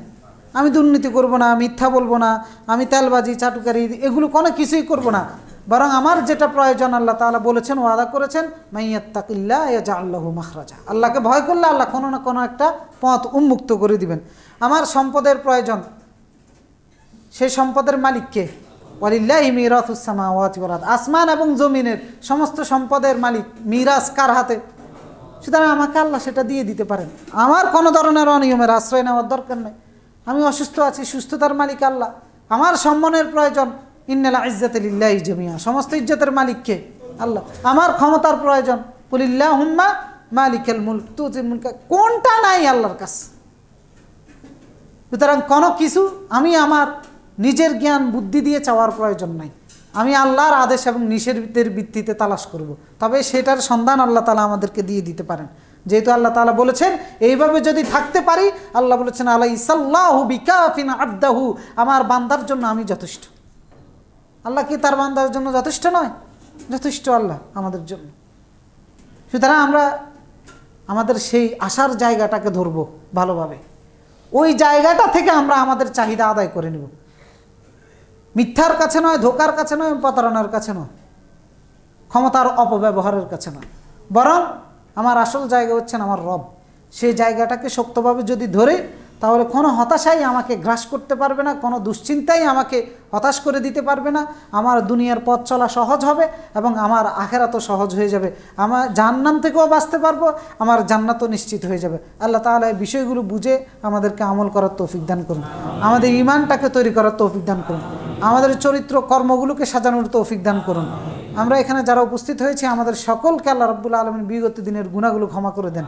আমি দুর্নীতি করব না, মিথ্যা বলবো না, আমি তেলবাজি চাটুকারি এগুলো কোনো কিছুই করব না, বরং আমার যেটা প্রয়োজন আল্লাহ তাআলা বলেছেন, ওয়াদা করেছেন, মাইয়াত্তাকিল্লাহ ইয়াজআল লাহু মাখরাজা। আল্লাহকে ভয় করলে আল্লাহ কোনো না কোনো একটা পথ উন্মুক্ত করে দিবেন। আমার সম্পদের প্রয়োজন, সেই সম্পদের মালিককে, ওয়ালিল্লাহি মিরাসুস সামাওয়াতি ওয়াল আরদ, আসমান এবং জমিনের সমস্ত সম্পদের মালিক, মিরাস কার হাতে? সুতরাং আমাকে আল্লাহ সেটা দিয়ে দিতে পারেন। আমার কোনো ধরনের অনিয়মের আশ্রয় নেওয়ার দরকার নেই। আমি অসুস্থ আছি, সুস্থতার মালিক আল্লাহ। আমার সম্মানের প্রয়োজন, ইন্নাল ইজ্জাতা লিল্লাহি জামিআ, সমস্ত ইজ্জতের মালিককে আল্লাহ। আমার ক্ষমতার প্রয়োজন, কুলিল্লাহুম্মা মালিকাল মুলক তুতিল মুলকা, কোনটা নাই আল্লাহর কাছে। সুতরাং কোনো কিছু আমি আমার নিজের জ্ঞান বুদ্ধি দিয়ে চাওয়ার প্রয়োজন নাই, আমি আল্লাহর আদেশ এবং নিষেধের ভিত্তিতে তালাশ করব, তবে সেটার সন্ধান আল্লাহ তাআলা আমাদেরকে দিয়ে দিতে পারেন। যেহেতু আল্লাহ তাআলা বলেছেন এইভাবে যদি থাকতে পারি, আল্লাহ বলেছেন আলাইসাল্লাহু বিকাফিন আবদাহু, আমার বান্দার জন্য আমি যথেষ্ট। আল্লাহ কি তার বান্দার জন্য যথেষ্ট নয়? যথেষ্ট আল্লাহ আমাদের জন্য। সুতরাং আমরা আমাদের সেই আশার জায়গাটাকে ধরব ভালোভাবে, ওই জায়গাটা থেকে আমরা আমাদের চাহিদা আদায় করে নেব। মিথ্যার কাছে নয়, ধোকার কাছে নয়, প্রতারণার কাছে নয়, ক্ষমতার অপব্যবহারের কাছে নয়, বরং আমার আসল জায়গা হচ্ছেন আমার রব। সেই জায়গাটাকে শক্তভাবে যদি ধরে, তাহলে কোনো হতাশাই আমাকে গ্রাস করতে পারবে না, কোনো দুশ্চিন্তাই আমাকে হতাশ করে দিতে পারবে না। আমার দুনিয়ার পথ চলা সহজ হবে এবং আমার আখিরাতও সহজ হয়ে যাবে। আমার জাহান্নাম থেকেও বাঁচতে পারবো, আমার জান্নাতও নিশ্চিত হয়ে যাবে। আল্লাহ তাআলা এই বিষয়গুলো বুঝে আমাদেরকে আমল করার তৌফিক দান করুন, আমাদের ঈমানটাকে তৈরি করার তৌফিক দান করুন, আমাদের চরিত্র কর্মগুলোকে সাজানোর তৌফিক দান করুন। আমরা এখানে যারা উপস্থিত হয়েছি আমাদের সকলকে আল্লাহ রাব্বুল আলামিন বিগত দিনের গুনাহগুলো ক্ষমা করে দেন।